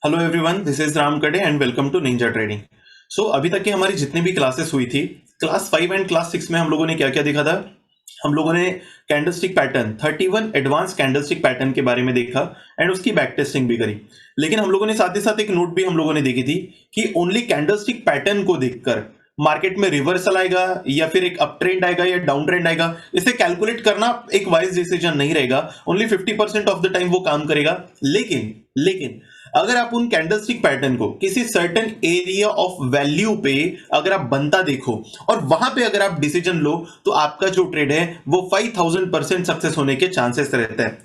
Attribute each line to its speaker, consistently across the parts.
Speaker 1: Hello everyone, this is Ram Kade and welcome to ninja trading. So अभी तक की हमारी जितनी भी क्लासेस हुई थी, क्लास 5 एंड क्लास 6 में हम लोगों ने क्या क्या देखा था। हम लोगों ने candlestick pattern 31 advance candlestick pattern के बारे में देखा एंड उसकी बैक टेस्टिंग भी करी। लेकिन हम लोगों ने साथ ही साथ एक नोट भी हम लोगों ने देखी थी कि ओनली कैंडलस्टिक पैटर्न को देखकर मार्केट में रिवर्सल आएगा या फिर एक अप ट्रेंड आएगा या डाउन ट्रेंड आएगा, इसे कैलकुलेट करना एक वाइज डिसीजन नहीं रहेगा। ओनली 50% ऑफ द टाइम वो काम करेगा। लेकिन अगर आप उन कैंडलस्टिक पैटर्न को किसी सर्टेन एरिया ऑफ वैल्यू पे अगर आप बनता देखो और वहां पे अगर आप डिसीजन लो, तो आपका जो ट्रेड है वो 5000% सक्सेस होने के चांसेस रहते हैं।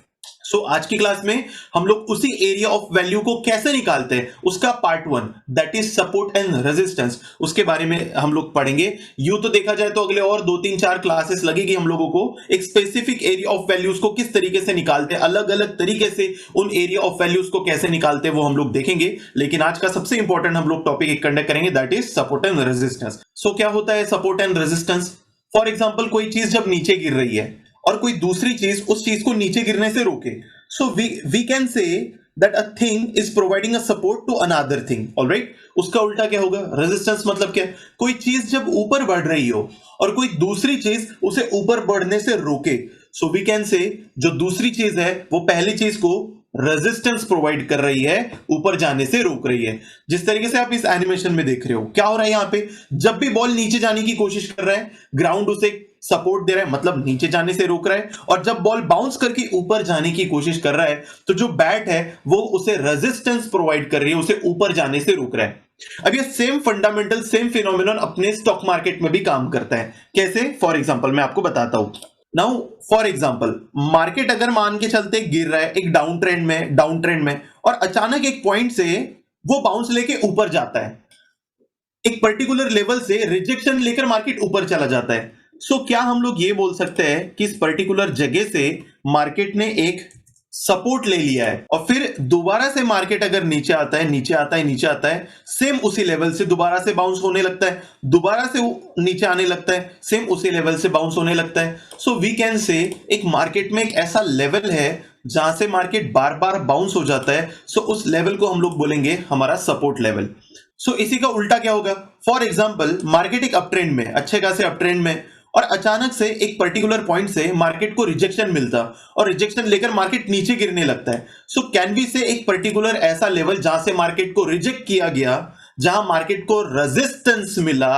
Speaker 1: सो आज की क्लास में हम लोग उसी एरिया ऑफ वैल्यू को कैसे निकालते हैं, उसका part 1 that is support and resistance, उसके बारे में हम लोग पढ़ेंगे। यूं तो देखा जाए तो अगले और 2-3-4 क्लासेस लगेगी हम लोगों को एक स्पेसिफिक एरिया ऑफ वैल्यूज को किस तरीके से निकालते हैं, अलग अलग तरीके से उन एरिया ऑफ वैल्यूज को कैसे निकालते हैं वो हम लोग देखेंगे। लेकिन आज का सबसे इंपॉर्टेंट हम लोग टॉपिक एक कंडक्ट करेंगे, that is support and resistance. So क्या होता है support and resistance? For example, कोई चीज जब नीचे गिर रही है और कोई दूसरी चीज उस चीज को नीचे गिरने से रोके, so we can say that a thing is providing a support to another thing, all right? उसका उल्टा क्या होगा? रेजिस्टेंस मतलब क्या है? कोई चीज जब ऊपर बढ़ रही हो और कोई दूसरी चीज उसे ऊपर बढ़ने से रोके, so we can say जो दूसरी चीज है वो पहली चीज को रेजिस्टेंस प्रोवाइड कर रही है, ऊपर जाने से रोक रही है। जिस तरीके से आप इस एनिमेशन में देख रहे हो, क्या हो रहा है यहां पे? जब भी बॉल नीचे जाने की कोशिश कर रहा है, ग्राउंड उसे सपोर्ट दे रहा है, मतलब नीचे जाने से रोक रहा है, और जब बॉल बाउंस करके ऊपर जाने की कोशिश कर रहा है तो जो बैट है वो उसे रेजिस्टेंस प्रोवाइड कर रही है, उसे ऊपर जाने से रोक रहा है। अब ये सेम फंडामेंटल सेम फिनोमिनन अपने स्टॉक मार्केट में भी काम करता है। कैसे? फॉर एग्जांपल मैं आपको बताता हूं। नाउ फॉर एग्जांपल, मार्केट अगर मान के चलते गिर रहा है एक डाउन ट्रेंड में और अचानक एक पॉइंट से वो बाउंस लेके ऊपर जाता है, एक पर्टिकुलर लेवल से रिजेक्शन लेकर मार्केट ऊपर चला जाता है। सो क्या हम लोग ये बोल सकते हैं कि इस पर्टिकुलर जगह से मार्केट ने एक सपोर्ट ले लिया है और फिर दोबारा से मार्केट अगर नीचे आता है, सेम उसी लेवल से दोबारा से बाउंस होने लगता है, दोबारा से नीचे आने लगता है, सेम उसी लेवल से बाउंस होने लगता है। सो वी कैन से एक मार्केट में एक ऐसा लेवल है जहां से मार्केट बार बार बाउंस हो जाता है। सो उस लेवल को हम लोग बोलेंगे हमारा सपोर्ट लेवल। सो इसी का उल्टा क्या होगा? फॉर एग्जाम्पल, मार्केट एक अप ट्रेंड में, अच्छे खासे अप ट्रेंड में, और अचानक से एक पर्टिकुलर पॉइंट से मार्केट को रिजेक्शन मिलता और रिजेक्शन लेकर मार्केट नीचे गिरने लगता है। सो कैन वी से एक पर्टिकुलर ऐसा लेवल जहां से मार्केट को रिजेक्ट किया गया, जहां मार्केट को रेजिस्टेंस मिला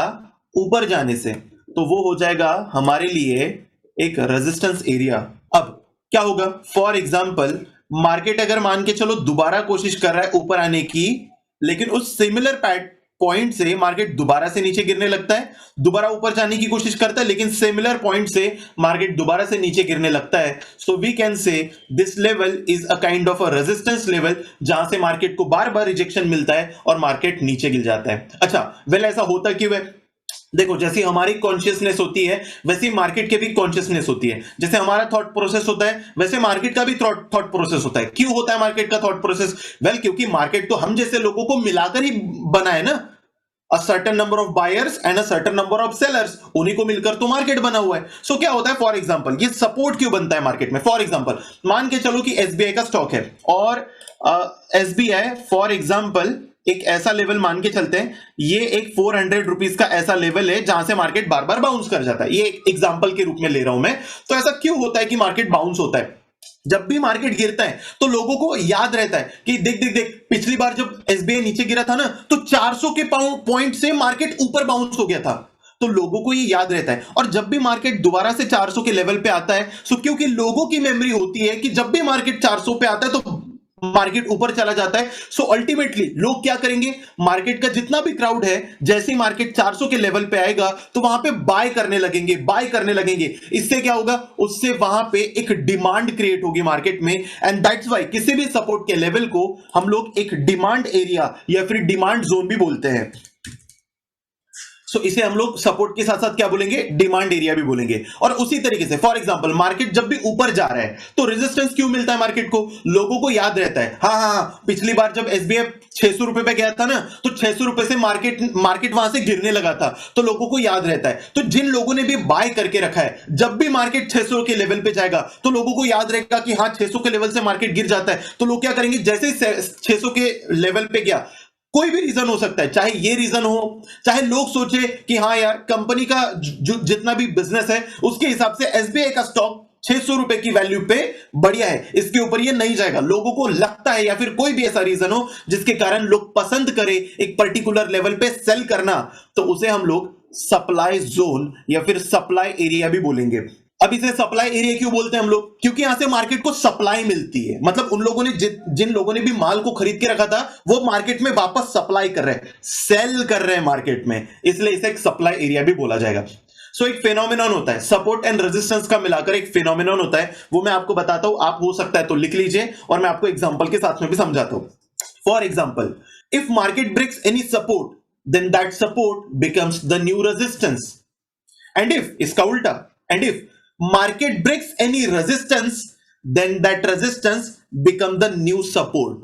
Speaker 1: ऊपर जाने से, तो वो हो जाएगा हमारे लिए एक रेजिस्टेंस एरिया। अब क्या होगा? फॉर एग्जाम्पल, मार्केट अगर मान के चलो दोबारा कोशिश कर रहा है ऊपर आने की, लेकिन उस सिमिलर पॉइंट से मार्केट दोबारा से नीचे गिरने लगता है, दोबारा ऊपर जाने की कोशिश करता है, लेकिन सिमिलर पॉइंट से मार्केट दोबारा से नीचे गिरने लगता है। So we can say this level is a kind of a resistance level, जहां से मार्केट को बार बार रिजेक्शन मिलता है और मार्केट नीचे गिर जाता है। अच्छा, वेल ऐसा होता क्यों है? देखो, जैसी हमारी कॉन्शियसनेस होती है वैसी मार्केट की भी कॉन्शियसनेस होती है। जैसे हमारा थॉट प्रोसेस होता है वैसे मार्केट का भी थॉट प्रोसेस होता है। क्यों होता है मार्केट का थॉट प्रोसेस? वेल, क्योंकि मार्केट तो हम जैसे लोगों को मिलाकर ही बना है ना। A certain number of buyers and a certain number of sellers, उन्हीं को मिलकर तो मार्केट बना हुआ है। सो क्या होता है? फॉर एग्जांपल, ये सपोर्ट क्यों बनता है मार्केट में? फॉर एग्जांपल, मान के चलो कि एसबीआई का स्टॉक है और एसबीआई फॉर एग्जांपल एक ऐसा लेवल मान के चलते हैं, ये एक 400 रुपीज का ऐसा लेवल है जहां से मार्केट बार बार बाउंस कर जाता है। ये एक एग्जांपल के रूप में ले रहा हूं मैं। तो ऐसा क्यों होता है कि मार्केट बाउंस होता है? जब भी मार्केट गिरता है तो लोगों को याद रहता है कि देख देख देख, पिछली बार जब एसबीआई नीचे गिरा था ना, तो 400 के पॉइंट से मार्केट ऊपर बाउंस हो गया था। तो लोगों को ये याद रहता है। और जब भी मार्केट दोबारा से 400 के लेवल पे आता है, सो क्योंकि लोगों की मेमोरी होती है कि जब भी मार्केट 400 पे आता है तो मार्केट ऊपर चला जाता है। सो अल्टीमेटली लोग क्या करेंगे? मार्केट का जितना भी क्राउड है, जैसे ही मार्केट 400 के लेवल पे आएगा तो वहां पे बाय करने लगेंगे। इससे क्या होगा? उससे वहां पे एक डिमांड क्रिएट होगी मार्केट में, एंड दैट्स व्हाई किसी भी सपोर्ट के लेवल को हम लोग एक डिमांड एरिया या फिर डिमांड जोन भी बोलते हैं। सो इसे हम लोग सपोर्ट के साथ साथ क्या बोलेंगे, डिमांड एरिया भी बोलेंगे। और उसी तरीके से फॉर एग्जांपल मार्केट जब भी ऊपर जा रहा है तो रेजिस्टेंस क्यों मिलता है मार्केट को, लोगों को याद रहता है। हाँ, पिछली बार जब एसबीआई 600 रुपए पे गया था ना, तो 600 रुपए से मार्केट वहां से गिरने लगा था, तो लोगों को याद रहता है। तो जिन लोगों ने भी बाय करके रखा है, जब भी मार्केट 600 के लेवल पे जाएगा तो लोगों को याद रहेगा कि हाँ 600 के लेवल से मार्केट गिर जाता है, तो लोग क्या करेंगे, जैसे ही 600 के लेवल पे गया, कोई भी रीजन हो सकता है, चाहे ये रीजन हो, चाहे लोग सोचे कि हाँ यार कंपनी का जितना भी बिजनेस है उसके हिसाब से एसबीआई का स्टॉक 600 रुपए की वैल्यू पे बढ़िया है, इसके ऊपर ये नहीं जाएगा, लोगों को लगता है, या फिर कोई भी ऐसा रीजन हो जिसके कारण लोग पसंद करें एक पर्टिकुलर लेवल पे सेल करना, तो उसे हम लोग सप्लाई जोन या फिर सप्लाई एरिया भी बोलेंगे। अब इसे सप्लाई एरिया क्यों बोलते हैं हम लोग, क्योंकि यहां से मार्केट को सप्लाई मिलती है, मतलब उन लोगों ने जिन लोगों ने भी माल को खरीद के रखा था वो मार्केट में वापस सप्लाई कर रहे हैं, सेल कर रहे हैं मार्केट में, इसलिए इसे एक सप्लाई एरिया भी बोला जाएगा। सो एक फेनोमेनॉन होता है, सपोर्ट एंड रेजिस्टेंस का मिलाकर एक फेनोमेनॉन होता है, वो मैं आपको बताता हूं, आप हो सकता है तो लिख लीजिए और मैं आपको एग्जांपल के साथ में भी समझाता हूं। For example, if market breaks any support then that support becomes the new resistance, and if, इसका उल्टा, and if market breaks any resistance then that resistance become the new support।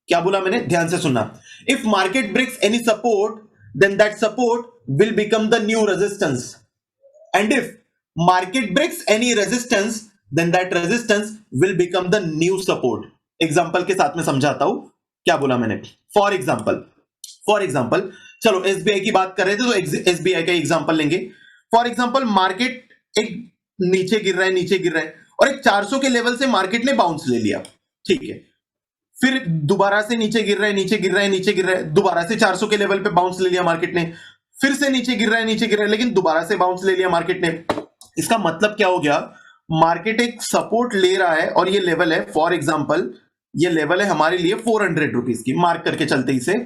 Speaker 1: क्या बोला मैंने, ध्यान से सुनना। if market breaks any support then that support will become the new resistance, and if market breaks any resistance then that resistance will become the new support। Example के साथ में समझाता हूं क्या बोला मैंने। फॉर एग्जांपल चलो एसबीआई की बात कर रहे थे तो एसबीआई का एग्जांपल लेंगे। फॉर एग्जांपल मार्केट एक नीचे गिर रहा है और एक 400 के लेवल से मार्केट ने बाउंस ले लिया, ठीक है, फिर दोबारा से नीचे गिर रहा है, दोबारा से 400 के लेवल पे बाउंस ले लिया मार्केट ने, फिर से नीचे गिर रहा है लेकिन दोबारा से बाउंस ले लिया मार्केट ने। इसका मतलब क्या हो गया, मार्केट एक सपोर्ट ले रहा है और ये लेवल है, फॉर एग्जांपल ये लेवल है हमारे लिए 400 रुपीज की, मार्क करके चलते इसे,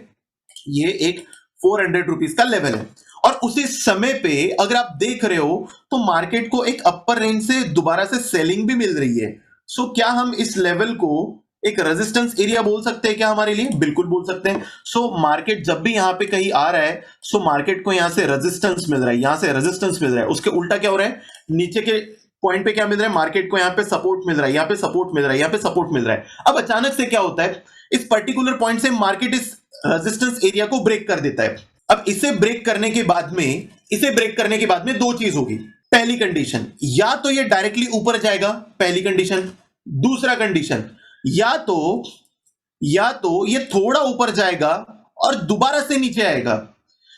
Speaker 1: ये एक 400 रुपीज का लेवल है। और उसी समय पे अगर आप देख रहे हो तो मार्केट को एक अपर रेंज से दोबारा से सेलिंग भी मिल रही है। सो क्या हम इस लेवल को एक रेजिस्टेंस एरिया बोल सकते हैं क्या हमारे लिए, बिल्कुल बोल सकते हैं। सो मार्केट जब भी यहां पे कहीं आ रहा है, सो मार्केट को यहां से रेजिस्टेंस मिल रहा है, यहां से रेजिस्टेंस मिल रहा है, उसके उल्टा क्या हो रहा है, नीचे के पॉइंट पे क्या मिल रहा है, मार्केट को यहां पे सपोर्ट मिल रहा है, यहां पे सपोर्ट मिल रहा है, यहां पे सपोर्ट मिल रहा है। अब अचानक से क्या होता है, इस पर्टिकुलर पॉइंट से मार्केट इस रेजिस्टेंस एरिया को ब्रेक कर देता है। अब इसे ब्रेक करने के बाद में दो चीज होगी। पहली कंडीशन, या तो ये डायरेक्टली ऊपर जाएगा, पहली कंडीशन। दूसरा कंडीशन, या तो ये थोड़ा ऊपर जाएगा और दोबारा से नीचे आएगा।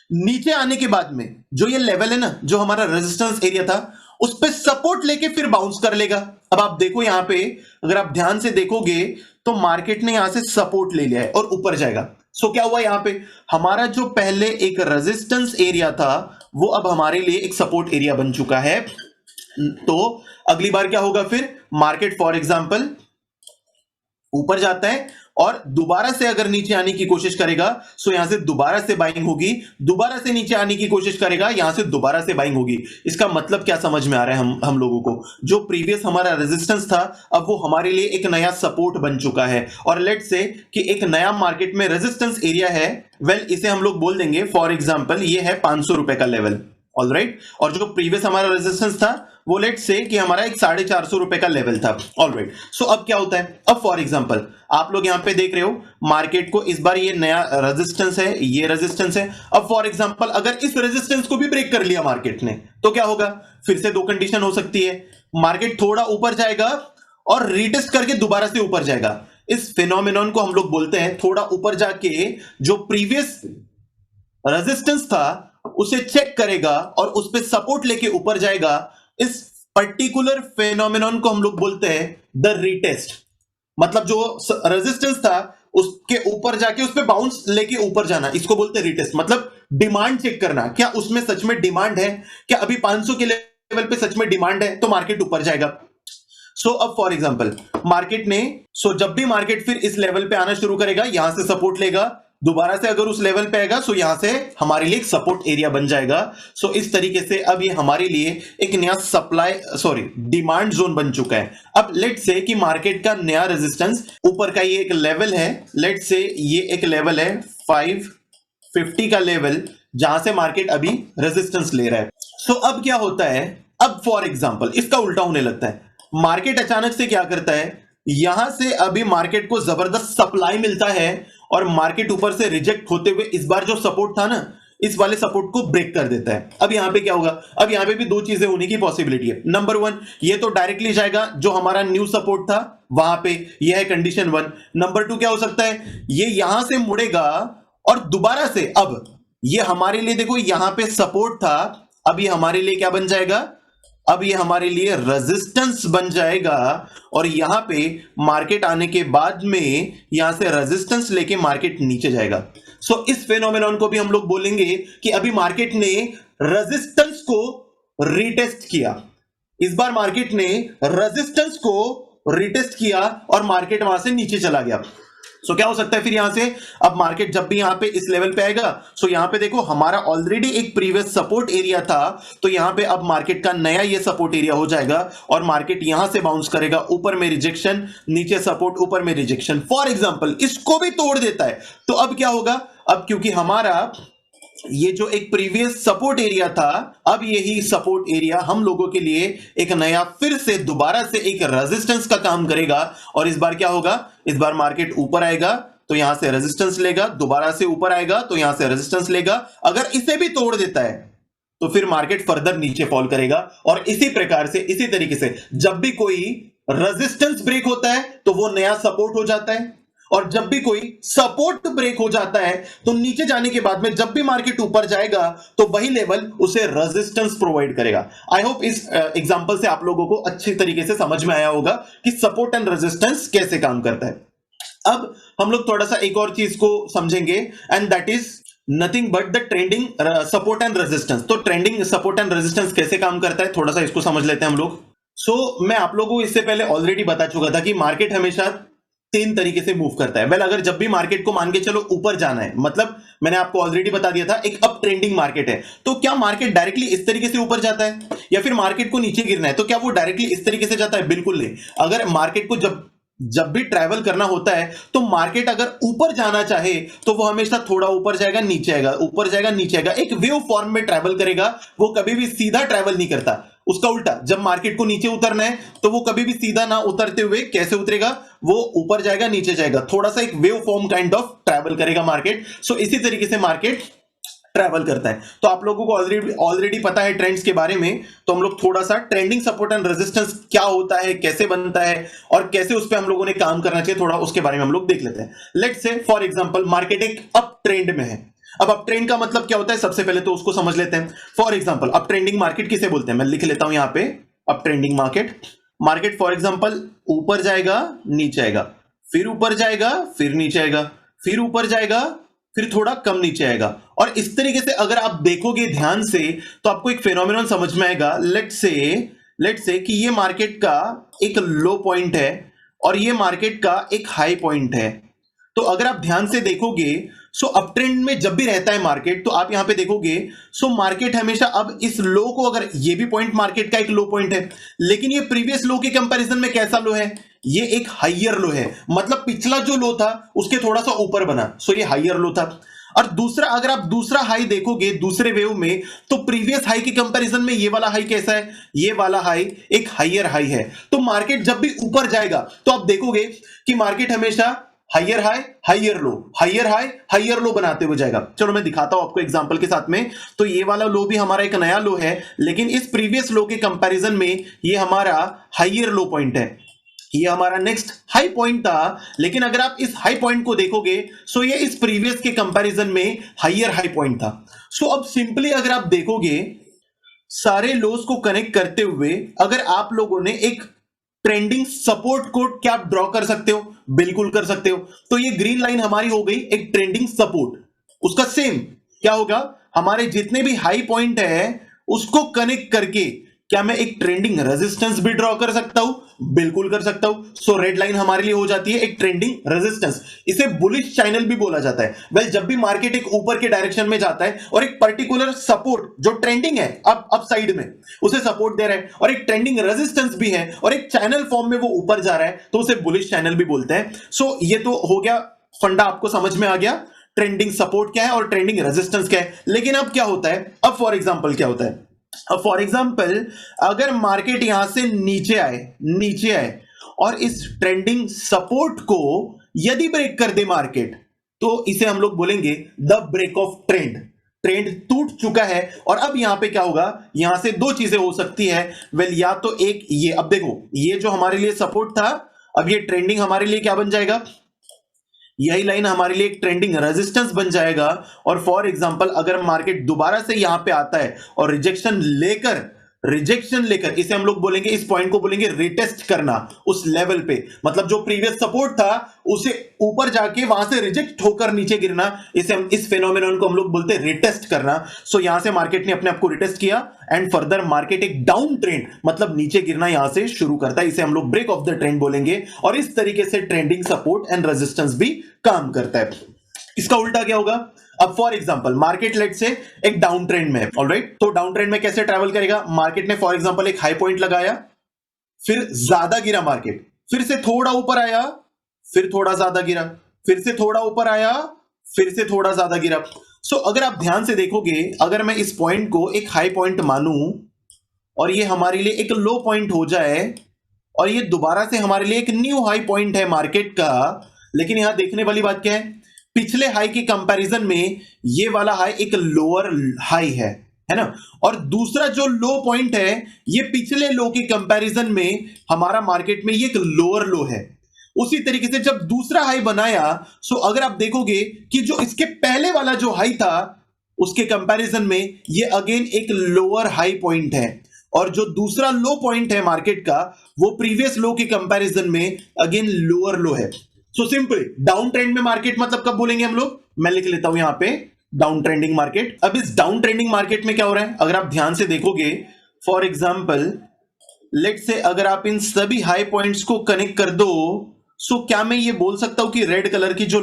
Speaker 1: नीचे आने के बाद में जो ये लेवल है ना, जो हमारा रेजिस्टेंस एरिया था, उस पे सपोर्ट लेके फिर बाउंस कर लेगा। अब आप देखो यहां पे, अगर आप ध्यान से देखोगे तो मार्केट ने यहां से सपोर्ट ले लिया है और ऊपर जाएगा। सो क्या हुआ, यहां पे हमारा जो पहले एक रेजिस्टेंस एरिया था वो अब हमारे लिए एक सपोर्ट एरिया बन चुका है। तो अगली बार क्या होगा, फिर मार्केट फॉर एग्जांपल ऊपर जाता है और दोबारा से अगर नीचे आने की कोशिश करेगा, सो यहां से दोबारा से बाइंग होगी, दोबारा से नीचे आने की कोशिश करेगा, यहां से दोबारा से बाइंग होगी। इसका मतलब क्या समझ में आ रहा है हम लोगों को, जो प्रीवियस हमारा रेजिस्टेंस था अब वो हमारे लिए एक नया सपोर्ट बन चुका है। और लेट से कि एक नया मार्केट में रेजिस्टेंस एरिया है, इसे हम लोग बोल देंगे फॉर एग्जाम्पल ये है 500 रुपए का लेवल, ऑलराइट। और जो प्रीवियस हमारा रेजिस्टेंस था वो लेट से कि हमारा एक 450 रुपए का लेवल था, ऑलराइट। सो अब क्या होता है, अब फॉर एग्जांपल आप लोग यहां पे देख रहे हो मार्केट को इस बार ये नया रेजिस्टेंस है, ये रेजिस्टेंस है। अब फॉर एग्जांपल अगर इस रेजिस्टेंस को भी ब्रेक कर लिया मार्केट ने, तो क्या होगा, फिर से दो कंडीशन हो सकती है, मार्केट थोड़ा ऊपर जाएगा और रीटेस्ट करके दोबारा से ऊपर जाएगा। इस फिनोमिनन को हम लोग बोलते हैं, थोड़ा ऊपर जाके जो प्रीवियस रेजिस्टेंस था उसे चेक करेगा और उस पर सपोर्ट लेके ऊपर जाएगा। इस पर्टिकुलर फेनोमेनन को हम लोग बोलते हैं द रीटेस्ट। मतलब जो रेजिस्टेंस था उसके ऊपर जाके उस पे बाउंस लेके ऊपर जाना, इसको बोलते हैं रीटेस्ट। मतलब डिमांड चेक करना, क्या उसमें सच में डिमांड है, क्या अभी 500 के लेवल पे सच में डिमांड है, तो मार्केट ऊपर जाएगा। सो अब फॉर एग्जांपल मार्केट ने, जब भी मार्केट फिर इस लेवल पे आना शुरू करेगा, यहां से सपोर्ट लेगा, दोबारा से अगर उस लेवल पे आएगा, यहां से हमारे लिए एक सपोर्ट एरिया बन जाएगा। इस तरीके से अब ये हमारे लिए एक नया डिमांड जोन बन चुका है। अब लेट से कि मार्केट का नया रेजिस्टेंस ऊपर का ये एक लेवल है, लेट से ये एक लेवल है 550 का लेवल, जहां से मार्केट अभी रेजिस्टेंस ले रहा है। सो अब क्या होता है, अब फॉर एग्जांपल इसका उल्टा होने लगता है। मार्केट अचानक से क्या करता है, यहां से अभी मार्केट को जबरदस्त सप्लाई मिलता है और मार्केट ऊपर से रिजेक्ट होते हुए इस बार जो सपोर्ट था ना, इस वाले सपोर्ट को ब्रेक कर देता है। अब यहां पे क्या होगा, अब यहां पे भी दो चीजें होने की पॉसिबिलिटी है। नंबर वन, ये तो डायरेक्टली जाएगा जो हमारा न्यू सपोर्ट था वहां पे, यह है कंडीशन वन। नंबर टू क्या हो सकता है, ये यहां से मुड़ेगा और दोबारा से, अब ये हमारे लिए देखो यहां पे सपोर्ट था, अब ये हमारे लिए क्या बन जाएगा, अब ये हमारे लिए रेजिस्टेंस बन जाएगा। और यहां पे मार्केट आने के बाद में यहां से रेजिस्टेंस लेके मार्केट नीचे जाएगा। सो इस फेनोमेनॉन को भी हम लोग बोलेंगे कि अभी मार्केट ने रेजिस्टेंस को रीटेस्ट किया। इस बार मार्केट ने रेजिस्टेंस को रीटेस्ट किया और मार्केट वहां से नीचे चला गया। सो क्या हो सकता है फिर यहां से, अब मार्केट जब भी यहां पे इस लेवल पे आएगा, सो यहां पे देखो हमारा ऑलरेडी एक प्रीवियस सपोर्ट एरिया था, तो यहां पे अब मार्केट का नया ये सपोर्ट एरिया हो जाएगा और मार्केट यहां से बाउंस करेगा, ऊपर में रिजेक्शन, नीचे सपोर्ट, ऊपर में रिजेक्शन। फॉर एग्जांपल इसको भी तोड़ देता है, तो अब क्या होगा, अब क्योंकि हमारा ये जो एक प्रीवियस सपोर्ट एरिया था, अब यही सपोर्ट एरिया हम लोगों के लिए एक नया फिर से दोबारा से एक रेजिस्टेंस का काम करेगा। और इस बार क्या होगा, इस बार मार्केट ऊपर आएगा तो यहां से रेजिस्टेंस लेगा, दोबारा से ऊपर आएगा तो यहां से रेजिस्टेंस लेगा। अगर इसे भी तोड़ देता है तो फिर मार्केट फर्दर नीचे फॉल करेगा। और इसी प्रकार से, इसी तरीके से जब भी कोई रेजिस्टेंस ब्रेक होता है तो वो नया सपोर्ट हो जाता है, और जब भी कोई सपोर्ट ब्रेक हो जाता है तो नीचे जाने के बाद में जब भी मार्केट ऊपर जाएगा तो वही लेवल उसे रेजिस्टेंस प्रोवाइड करेगा। आई होप इस एग्जांपल से आप लोगों को अच्छी तरीके से समझ में आया होगा कि सपोर्ट एंड रेजिस्टेंस कैसे काम करता है। अब हम लोग थोड़ा सा एक और चीज को समझेंगे, and that is nothing but the trending support and resistance. तो ट्रेंडिंग सपोर्ट एंड रेजिस्टेंस कैसे काम करता है, थोड़ा सा इसको समझ लेते हैं हम लोग। मैं आप लोगों को इससे पहले ऑलरेडी बता चुका था कि मार्केट हमेशा तीन तरीके से मूव करता है। वेल, अगर जब भी मार्केट को मान के चलो ऊपर जाना है, मतलब मैंने आपको ऑलरेडी बता दिया था एक अप ट्रेंडिंग मार्केट है, तो क्या मार्केट डायरेक्टली इस तरीके से ऊपर जाता है, या फिर मार्केट को नीचे गिरना है तो क्या वो डायरेक्टली इस तरीके से जाता है? बिल्कुल नहीं। अगर मार्केट को जब भी ट्रैवल करना होता है तो मार्केट अगर ऊपर जाना चाहे तो वो हमेशा थोड़ा ऊपर जाएगा, नीचे आएगा, ऊपर जाएगा, नीचे आएगा, एक वेव फॉर्म में ट्रैवल करेगा। वो कभी भी सीधा ट्रैवल नहीं करता। उसका उल्टा, जब मार्केट को नीचे उतरना है तो वो कभी भी सीधा ना उतरते हुए कैसे उतरेगा, वो ऊपर जाएगा, नीचे जाएगा, थोड़ा सा एक wave form kind of travel करेगा मार्केट। इसी तरीके से मार्केट ट्रैवल करता है। तो आप लोगों को ऑलरेडी पता है ट्रेंड्स के बारे में, तो हम लोग थोड़ा सा ट्रेंडिंग सपोर्ट एंड रेजिस्टेंस क्या होता है, कैसे बनता है और कैसे उस पर हम लोगों ने काम करना चाहिए, थोड़ा उसके बारे में हम लोग देख लेते हैं। Let's say for example market एक अप ट्रेंड में है। अब अप ट्रेंड का मतलब क्या होता है, सबसे पहले तो उसको समझ लेते हैं। For example up trending market किसे बोलते हैं, मैं लिख लेता हूं यहां पे, up trending market for example ऊपर जाएगा, नीचे आएगा, फिर ऊपर जाएगा, फिर नीचे आएगा, फिर ऊपर जाएगा, फिर थोड़ा कम नीचे आएगा। और इस तरीके से अगर आप देखोगे ध्यान से तो आपको एक फेनोमेनन समझ में आएगा। लेट्स से कि ये मार्केट का एक लो पॉइंट है और ये मार्केट का एक हाई पॉइंट है। तो अगर आप ध्यान से देखोगे, अप ट्रेंड में जब भी रहता है मार्केट, तो आप यहां पे देखोगे मार्केट हमेशा, अब इस लो को, अगर ये भी पॉइंट मार्केट का एक लो पॉइंट है, लेकिन ये प्रीवियस लो के कंपैरिजन में कैसा लो है, ये एक हाइयर लो है। मतलब पिछला जो लो था उसके थोड़ा सा ऊपर बना, ये हाइयर लो था। और दूसरा, अगर आप दूसरा हाई देखोगे दूसरे वेव में, तो प्रीवियस हाई के कंपैरिजन में ये वाला हाई कैसा है, ये वाला हाई एक हाइयर हाई है। तो मार्केट जब भी ऊपर जाएगा तो आप देखोगे कि मार्केट हमेशा हाइयर हाई, हाइयर लो, हाइयर हाई, हाइयर लो बनाते हुए जाएगा। चलो मैं दिखाता हूं आपको एग्जांपल के साथ में। तो ये वाला लो भी हमारा एक नया लो है, लेकिन इस प्रीवियस लो के कंपैरिजन में ये हमारा हाइयर लो पॉइंट है, ये हमारा नेक्स्ट हाई पॉइंट था। लेकिन अगर आप इस हाई पॉइंट को देखोगे, ये इस प्रीवियस के कंपैरिजन में हाइयर हाई पॉइंट था। अब सिंपली अगर आप देखोगे सारे लोस को कनेक्ट करते हुए, अगर आप लोगों ने एक ट्रेंडिंग सपोर्ट को क्या ड्रॉ कर सकते हो, बिल्कुल कर सकते हो। तो ये ग्रीन लाइन हमारी हो गई एक ट्रेंडिंग सपोर्ट। उसका सेम क्या होगा, हमारे जितने भी हाई पॉइंट है उसको कनेक्ट करके क्या मैं एक ट्रेंडिंग रेजिस्टेंस भी ड्रॉ कर सकता हूं, बिल्कुल कर सकता हूं। रेड लाइन हमारे लिए हो जाती है एक ट्रेंडिंग रेजिस्टेंस। इसे बुलिश चैनल भी बोला जाता है। वेल, जब भी मार्केट एक ऊपर के डायरेक्शन में जाता है और एक पर्टिकुलर सपोर्ट जो ट्रेंडिंग है अप साइड में, उसे सपोर्ट दे रहा है, और एक ट्रेंडिंग रेजिस्टेंस भी है और एक चैनल फॉर्म में वो ऊपर जा रहा है, तो उसे बुलिश चैनल भी बोलते हैं। ये तो हो गया, फंडा आपको समझ में आ गया। ट्रेंडिंग सपोर्ट क्या है और ट्रेंडिंग रेजिस्टेंस क्या है। लेकिन अब क्या होता है, अब फॉर एग्जांपल क्या होता है, अब फॉर एग्जांपल अगर मार्केट यहां से नीचे आए और इस ट्रेंडिंग सपोर्ट को यदि ब्रेक कर दे मार्केट, तो इसे हम लोग बोलेंगे the break of trend. Trend टूट चुका है और अब यहां पे क्या होगा, यहां से दो चीजें हो सकती है। या तो एक ये, अब देखो ये जो हमारे लिए सपोर्ट था, अब ये ट्रेंडिंग हमारे लिए क्या बन जाएगा, यही लाइन हमारे लिए एक ट्रेंडिंग रेजिस्टेंस बन जाएगा। और फॉर एग्जांपल अगर मार्केट दोबारा से यहां पे आता है और रिजेक्शन लेकर इसे हम लोग बोलेंगे, इस पॉइंट को बोलेंगे रिटेस्ट करना उस लेवल पे, मतलब जो प्रीवियस सपोर्ट था उसे ऊपर जाके वहां से रिजेक्ट होकर नीचे गिरना, इसे हम इस फेनोमेनन को हम लोग बोलते हैं रिटेस्ट करना। सो यहां से मार्केट ने अपने आप को रिटेस्ट किया एंड फर्दर मार्केट एक डाउन ट्रेंड मतलब नीचे गिरना यहां से शुरू करता है, इसे हम लोग ब्रेक ऑफ द ट्रेंड बोलेंगे। और इस तरीके से ट्रेंडिंग सपोर्ट एंड रेजिस्टेंस भी काम करता है। इसका उल्टा क्या होगा, अब फॉर एग्जांपल मार्केट लेट से एक डाउन ट्रेंड में है, ऑलराइट, तो डाउन ट्रेंड में कैसे ट्रैवल करेगा, मार्केट ने फॉर एग्जांपल एक हाई पॉइंट लगाया, फिर ज्यादा गिरा मार्केट, फिर से थोड़ा ऊपर आया, फिर थोड़ा ज्यादा गिरा, फिर से थोड़ा ऊपर आया, फिर से थोड़ा ज्यादा गिरा। सो अगर आप ध्यान से देखोगे, अगर मैं इस पॉइंट को एक हाई पॉइंट मानूं और ये हमारे लिए एक लो पॉइंट हो जाए और ये दोबारा से हमारे लिए एक न्यू हाई पॉइंट है मार्केट का, लेकिन यहां देखने वाली बात क्या है, पिछले हाई के कंपैरिजन में ये वाला हाई एक लोअर हाई है ना, और दूसरा जो लो पॉइंट है ये पिछले लो के कंपैरिजन में हमारा मार्केट में ये एक लोअर लो है। उसी तरीके से जब दूसरा हाई बनाया, सो अगर आप देखोगे कि जो इसके पहले वाला जो हाई था उसके कंपैरिजन में ये अगेन एक लोअर हाई पॉइंट है, और जो दूसरा लो पॉइंट है मार्केट का वो प्रीवियस लो के कंपैरिजन में अगेन लोअर लो है। सो सिंपल डाउन ट्रेंड में मार्केट मतलब कब बोलेंगे हम लोग, मैं लिख लेता हूं यहां पे डाउन ट्रेंडिंग मार्केट। अब इस डाउन ट्रेंडिंग मार्केट में क्या हो रहा है, अगर आप ध्यान से देखोगे, फॉर एग्जांपल लेट से अगर आप इन सभी हाई पॉइंट्स को कनेक्ट कर दो, सो क्या मैं ये बोल सकता हूं कि रेड कलर की जो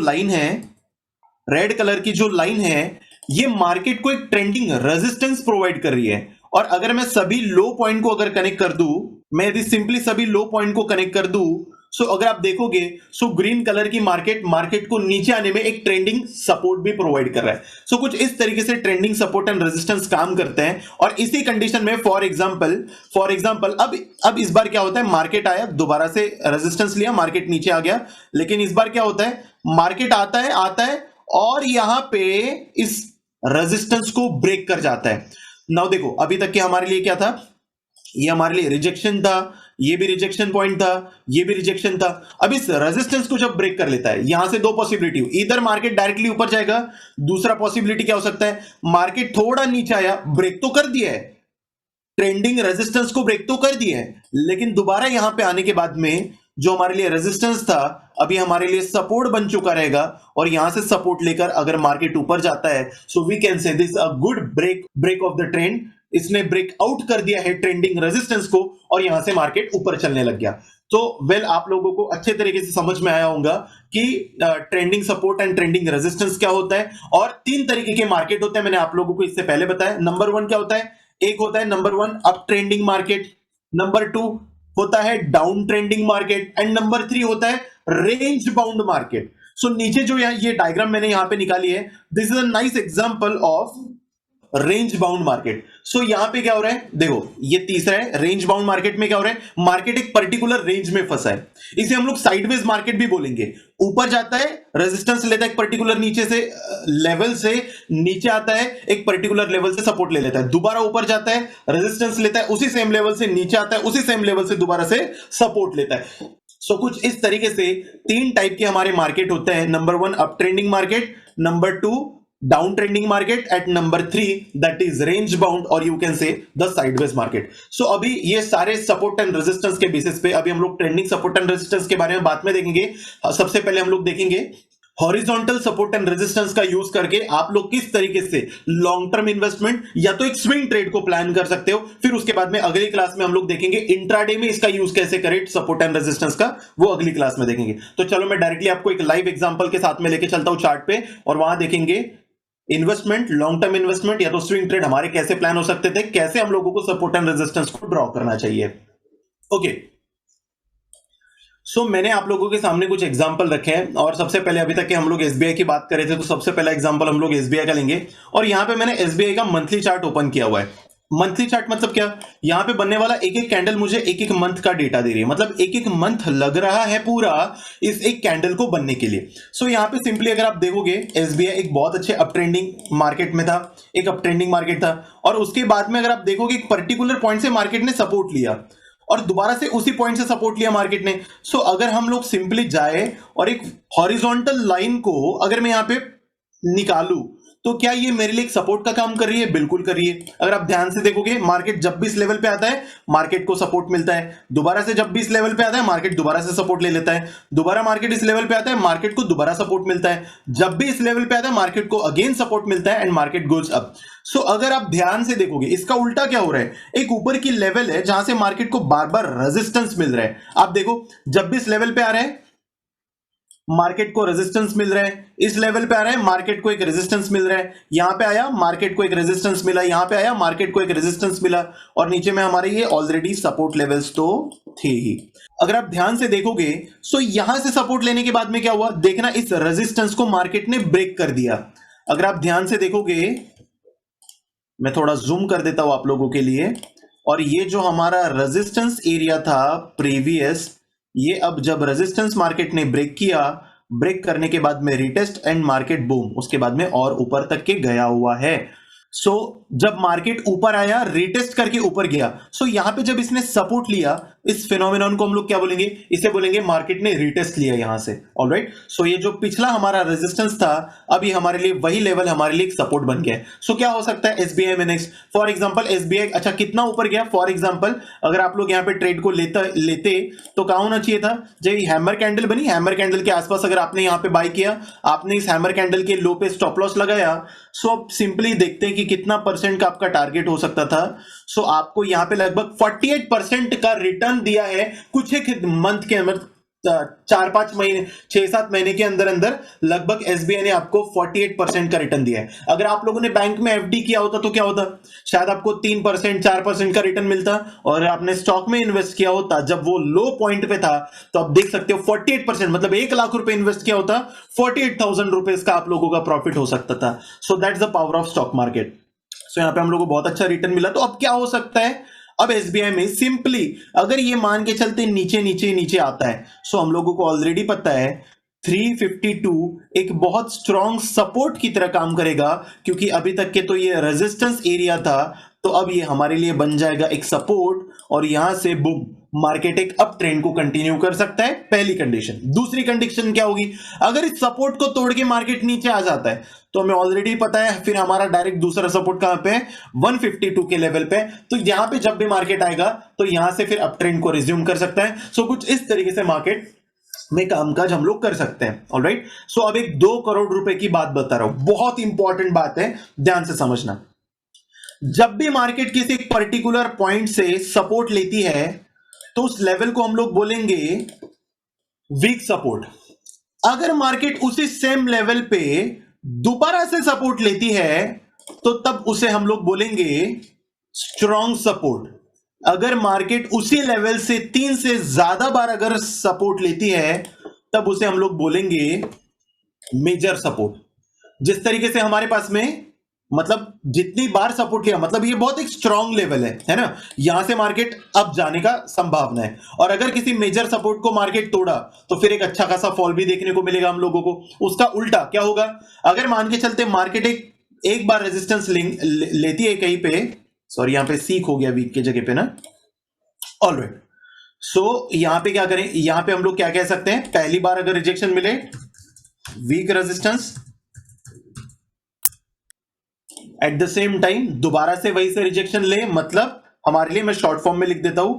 Speaker 1: लाइन है ये मार्केट को एक ट्रेंडिंग रेजिस्टेंस प्रोवाइड कर रही है। और अगर मैं सभी लो पॉइंट को अगर कनेक्ट कर दूं, मैं यदि सिंपली सभी लो पॉइंट को कनेक्ट कर दूं, सो अगर आप देखोगे, सो ग्रीन कलर की मार्केट को नीचे आने में एक ट्रेंडिंग सपोर्ट भी प्रोवाइड कर रहा है। सो कुछ इस तरीके से ट्रेंडिंग सपोर्ट एंड रेजिस्टेंस काम करते हैं। और इसी कंडीशन में फॉर एग्जांपल अब इस बार क्या होता है, मार्केट आया, दोबारा से रेजिस्टेंस लिया, मार्केट नीचे आ गया, लेकिन इस बार क्या होता है, मार्केट आता है और यहां पे इस रेजिस्टेंस को ब्रेक कर जाता है। नाउ देखो अभी तक के हमारे लिए क्या था, ये हमारे लिए रिजेक्शन था, ये भी रिजेक्शन पॉइंट था, ये भी रिजेक्शन था। अब इस रेजिस्टेंस को जब ब्रेक कर लेता है, यहां से दो पॉसिबिलिटी, इधर मार्केट डायरेक्टली ऊपर जाएगा, दूसरा पॉसिबिलिटी क्या हो सकता है, मार्केट थोड़ा नीचे आया, ब्रेक तो कर दिया है, ट्रेंडिंग रेजिस्टेंस को ब्रेक तो कर दिया है, लेकिन दोबारा यहां पे आने के बाद में जो हमारे लिए रेजिस्टेंस था अभी हमारे लिए सपोर्ट बन चुका रहेगा, और यहां से सपोर्ट लेकर अगर मार्केट ऊपर जाता है, so we can say this a good break of the trend. इसने ब्रेक आउट कर दिया है ट्रेंडिंग रेजिस्टेंस को और यहां से मार्केट ऊपर चलने लग गया। तो आप लोगों को अच्छे तरीके से समझ में आया होगा कि trending support and trending resistance क्या होता है। और तीन तरीके के मार्केट होते हैं, मैंने आप लोगों को इससे पहले बताया। नंबर वन क्या होता है, एक होता है number one up trending market, number to होता है down trending market, and number three होता है रेंज बाउंड मार्केट। सो नीचे जो ये डायग्राम मैंने यहां पे निकाली है, this is a nice example of range bound market. So यहां पे क्या हो रहा है, देखो ये तीसरा है, रेंज बाउंड मार्केट में क्या हो रहा है, मार्केट एक पर्टिकुलर रेंज में फंसा है, इसे हम लोग साइडवेज मार्केट भी बोलेंगे। ऊपर जाता है, रेजिस्टेंस लेता है एक पर्टिकुलर नीचे से लेवल से, नीचे आता है एक पर्टिकुलर लेवल से सपोर्ट ले लेता है, दोबारा ऊपर जाता है, रेजिस्टेंस लेता है उसी सेम लेवल से, नीचे आता है उसी सेम लेवल से, दोबारा से सपोर्ट लेता है। सो कुछ इस तरीके से तीन टाइप के हमारे मार्केट होते हैं, number one up trending market, number two down trending market, at number three that is range bound और you can say the sideways market. So अभी ये सारे सपोर्ट एंड रेजिस्टेंस के बेसिस पे अभी हम लोग ट्रेंडिंग सपोर्ट एंड रेजिस्टेंस के बारे में बाद में देखेंगे। सबसे पहले हम लोग देखेंगे हॉरिजॉन्टल सपोर्ट एंड रेजिस्टेंस का यूज करके आप लोग किस तरीके से लॉन्ग टर्म इन्वेस्टमेंट या तो एक स्विंग ट्रेड को प्लान कर सकते हो। फिर उसके बाद में अगली क्लास में हम लोग देखेंगे इंट्राडे में इसका यूज कैसे करें, सपोर्ट एंड रेजिस्टेंस का, वो अगली क्लास में देखेंगे। तो चलो मैं डायरेक्टली आपको एक लाइव एग्जांपल के साथ में लेके चलता हूं चार्ट पे, और वहां देखेंगे इन्वेस्टमेंट, लॉन्ग टर्म इन्वेस्टमेंट या तो स्विंग ट्रेड हमारे कैसे प्लान हो सकते थे, कैसे हम लोगों को सपोर्ट एंड रेजिस्टेंस को ड्रॉ करना चाहिए। ओके, मैंने आप लोगों के सामने कुछ एग्जांपल रखे हैं और सबसे पहले अभी तक के हम लोग एसबीआई की बात कर रहे थे, तो सबसे पहला एग्जांपल हम लोग एसबीआई का लेंगे और यहाँ पे मैंने एसबीआई का मंथली चार्ट ओपन किया हुआ है। मंथली चार्ट मतलब क्या, यहाँ पे बनने वाला एक एक कैंडल मुझे एक एक मंथ का डेटा दे रही है, मतलब एक एक मंथ लग रहा है पूरा इस एक कैंडल को बनने के लिए। यहाँ पे सिंपली अगर आप देखोगे एसबीआई एक बहुत अच्छे अप ट्रेंडिंग मार्केट में था, एक अप ट्रेंडिंग मार्केट था, और उसके बाद में अगर आप देखोगे एक पर्टिकुलर पॉइंट से मार्केट ने सपोर्ट लिया और दोबारा से उसी पॉइंट से सपोर्ट लिया मार्केट ने। अगर हम लोग सिंपली जाए और एक हॉरिजॉन्टल लाइन को अगर मैं यहां पे निकालूं, तो क्या ये मेरे लिए एक सपोर्ट का काम कर रही है? बिल्कुल कर रही है। अगर आप ध्यान से देखोगे मार्केट जब भी इस लेवल पे आता है मार्केट को सपोर्ट मिलता है, दोबारा से जब भी इस लेवल पे आता है मार्केट दोबारा से सपोर्ट ले लेता है, दोबारा मार्केट इस लेवल पे आता है मार्केट को दोबारा सपोर्ट मिलता है, जब भी इस लेवल पे आता है मार्केट को अगेन सपोर्ट मिलता है एंड मार्केट गोज अप। अगर आप ध्यान से देखोगे इसका उल्टा क्या हो रहा है, एक ऊपर की लेवल है जहां से मार्केट को बार बार रेजिस्टेंस मिल रहा है। आप देखो जब भी इस लेवल पे आ रहा है मार्केट को रेजिस्टेंस मिल रहा है, इस लेवल पे आ रहा है मार्केट को एक रेजिस्टेंस मिल रहा है, यहां पे आया मार्केट को एक रेजिस्टेंस मिला, यहां पे आया मार्केट को एक रेजिस्टेंस मिला, और नीचे में हमारे ये ऑलरेडी सपोर्ट लेवल्स तो थे ही। अगर आप ध्यान से देखोगे यहां से सपोर्ट लेने के बाद में क्या हुआ, देखना इस रेजिस्टेंस को मार्केट ने ब्रेक कर दिया। अगर आप ध्यान से देखोगे, मैं थोड़ा जूम कर देता हूं आप लोगों के लिए, और ये जो हमारा रेजिस्टेंस एरिया था प्रीवियस, ये अब जब रेजिस्टेंस मार्केट ने ब्रेक किया, ब्रेक करने के बाद में रिटेस्ट एंड मार्केट बूम, उसके बाद में और ऊपर तक के गया हुआ है। जब मार्केट ऊपर आया रिटेस्ट करके ऊपर गया, यहां पे जब इसने सपोर्ट लिया, इस फिनोमिनन को हम लोग क्या बोलेंगे, इसे बोलेंगे मार्केट ने रिटेस्ट लिया यहां से। ऑलराइट, ये जो पिछला हमारा रेजिस्टेंस था अब ये हमारे लिए वही लेवल हमारे लिए एक सपोर्ट बन गया है। क्या हो सकता है एसबीआई में नेक्स्ट, फॉर एग्जांपल एसबीआई अच्छा कितना ऊपर गया, फॉर एग्जांपल अगर आप लोग यहां पे ट्रेड को लेते तो कहां होना चाहिए था, जब हैमर कैंडल बनी, हैमर कैंडल के आसपास अगर आपने यहां पे बाय किया, आपने इस हैमर कैंडल के लो पे स्टॉप लॉस लगाया, अब सिंपली देखते हैं कि कितना परसेंट का आपका टारगेट हो सकता था। आपको यहां पे लगभग 48% का रिटर्न दिया है कुछ एक मंथ के अंदर, 4-5 महीने 6-7 महीने के अंदर अंदर लगभग एसबीआई ने आपको 48% का रिटर्न दिया है। अगर आप लोगों ने बैंक में एफडी किया होता तो क्या होता, शायद आपको 3% 4% का रिटर्न मिलता, और आपने स्टॉक में इन्वेस्ट किया होता जब वो लो पॉइंट पे था, तो आप देख सकते हो 48% मतलब 1 लाख रुपए इन्वेस्ट किया होता, 48,000 रुपए का आप लोगों का प्रॉफिट हो सकता था। That's the power of stock market. यहां पे हम लोगों को बहुत अच्छा रिटर्न मिला। तो अब क्या हो सकता है, अब एसबीआई में सिंपली अगर ये मान के चलते नीचे नीचे नीचे आता है, हम लोगों को ऑलरेडी पता है 352 एक बहुत स्ट्रॉन्ग सपोर्ट की तरह काम करेगा, क्योंकि अभी तक के तो ये रेजिस्टेंस एरिया था, तो अब ये हमारे लिए बन जाएगा एक सपोर्ट, और यहां से बुम मार्केट एक अप ट्रेंड को कंटिन्यू कर सकता है, पहली कंडीशन। दूसरी कंडीशन क्या होगी, अगर इस सपोर्ट को तोड़ के मार्केट नीचे आ जाता है, तो हमें ऑलरेडी पता है फिर हमारा डायरेक्ट दूसरा सपोर्ट कहां पे है, 152 के लेवल पे। तो यहां पे जब भी मार्केट आएगा तो यहां से फिर अप ट्रेंड को रिज्यूम कर सकता है। कुछ इस तरीके से मार्केट में कामकाज हम लोग कर सकते हैं। ऑलराइट, अब एक 2 करोड़ रुपए की बात बता रहा हूं, बहुत इंपॉर्टेंट बात है, ध्यान से समझना। जब भी मार्केट किसी पर्टिकुलर पॉइंट से सपोर्ट लेती है तो उस लेवल को हम लोग बोलेंगे वीक सपोर्ट। अगर मार्केट उसी सेम लेवल पे दोबारा से सपोर्ट लेती है तो तब उसे हम लोग बोलेंगे स्ट्रॉन्ग सपोर्ट। अगर मार्केट उसी लेवल से 3 से ज्यादा बार अगर सपोर्ट लेती है तब उसे हम लोग बोलेंगे मेजर सपोर्ट। जिस तरीके से हमारे पास में मतलब जितनी बार सपोर्ट लिया, मतलब ये बहुत एक स्ट्रॉन्ग लेवल है ना, यहां से मार्केट अब जाने का संभावना है। और अगर किसी मेजर सपोर्ट को मार्केट तोड़ा तो फिर एक अच्छा खासा फॉल भी देखने को मिलेगा हम लोगों को। उसका उल्टा क्या होगा, अगर मान के चलते मार्केट एक बार रेजिस्टेंस लेती है कहीं पे, सॉरी यहां पे सीक हो गया वीक के जगह पे ना, ऑलराइट, यहां पे क्या करें, यहां पे हम लोग क्या कह सकते हैं, पहली बार अगर रिजेक्शन मिले weak resistance, at the same time दोबारा से वही से रिजेक्शन ले, मतलब हमारे लिए मैं शॉर्ट फॉर्म में लिख देता हूं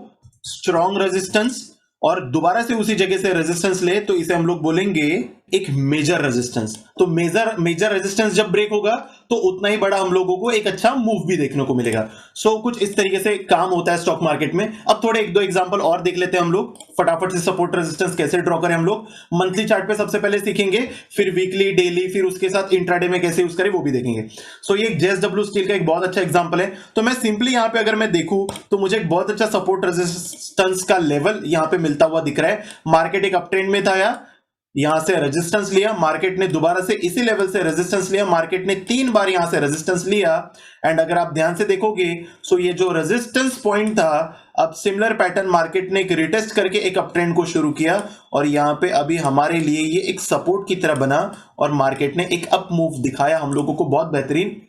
Speaker 1: स्ट्रॉन्ग रेजिस्टेंस, और दोबारा से उसी जगह से रेजिस्टेंस ले तो इसे हम लोग बोलेंगे एक मेजर रेजिस्टेंस। तो मेजर रेजिस्टेंस जब ब्रेक होगा तो उतना ही बड़ा हम लोगों को एक अच्छा मूव भी देखने को मिलेगा। सो कुछ इस तरीके से काम होता है स्टॉक मार्केट में। अब थोड़े एक दो एग्जांपल और देख लेते हैं हम लोग, फटाफट से सपोर्ट रेजिस्टेंस कैसे ड्रॉ करें हम लोग। मंथली चार्ट पे सबसे पहले सीखेंगे, फिर वीकली, डेली, फिर उसके साथ इंट्राडे में कैसे यूज करें वो भी देखेंगे। सो ये जेएसडब्ल्यू स्टील का एक बहुत अच्छा एग्जांपल है। तो मैं सिंपली यहां पे अगर मैं देखूं तो मुझे एक बहुत अच्छा सपोर्ट रेजिस्टेंस का लेवल यहां पे मिलता हुआ दिख रहा है। मार्केट एक अप ट्रेंड में था, यहां से रेजिस्टेंस लिया, मार्केट ने दोबारा से इसी लेवल से रेजिस्टेंस लिया, मार्केट ने 3 बार यहां से रेजिस्टेंस लिया। एंड अगर आप ध्यान से देखोगे सो ये जो रेजिस्टेंस पॉइंट था, अब सिमिलर पैटर्न मार्केट ने एक रिटेस्ट करके एक अप ट्रेंड को शुरू किया और यहां पे अभी हमारे लिए ये एक सपोर्ट की तरह बना और मार्केट ने एक अप मूव दिखाया हम लोगों को, बहुत बेहतरीन।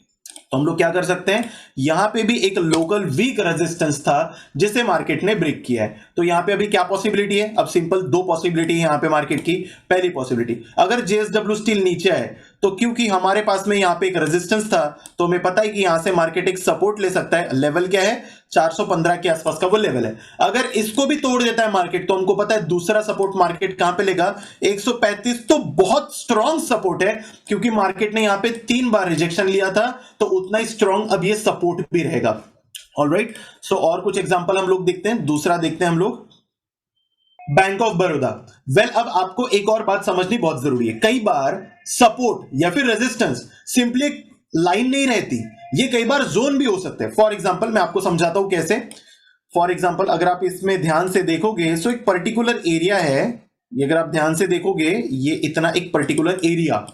Speaker 1: तो हम लोग क्या कर सकते हैं, यहां पे भी एक लोकल वीक रेजिस्टेंस था जिसे मार्केट ने ब्रेक किया है। तो यहां पे अभी क्या पॉसिबिलिटी है, अब सिंपल दो पॉसिबिलिटी है यहां पे मार्केट की। पहली पॉसिबिलिटी, अगर जेएसडब्ल्यू स्टील नीचे आए तो क्योंकि हमारे पास में यहां पे एक रेजिस्टेंस था तो हमें पता है कि यहां से मार्केट एक सपोर्ट ले सकता है। लेवल क्या है, 415 के आसपास का वो लेवल है। अगर इसको भी तोड़ देता है मार्केट तो हमको पता है दूसरा सपोर्ट मार्केट कहां पे लेगा, 135। तो बहुत स्ट्रॉन्ग सपोर्ट है क्योंकि मार्केट ने यहां पे 3 बार रिजेक्शन लिया था, तो उतना ही स्ट्रॉन्ग अब ये सपोर्ट भी रहेगा। ऑलराइट, सो और कुछ एग्जांपल हम लोग देखते हैं। दूसरा देखते हैं हम लोग बैंक ऑफ बड़ौदा। वेल, अब आपको एक और बात समझनी बहुत जरूरी है। कई बार सपोर्ट या फिर रेजिस्टेंस सिंपली एक लाइन नहीं रहती, ये कई बार जोन भी हो सकते हैं। फॉर एग्जांपल मैं आपको समझाता हूं कैसे। फॉर एग्जांपल अगर आप इसमें ध्यान से देखोगे सो एक पर्टिकुलर एरिया है, ये अगर आप ध्यान से देखोगे ये इतना एक पर्टिकुलर एरिया।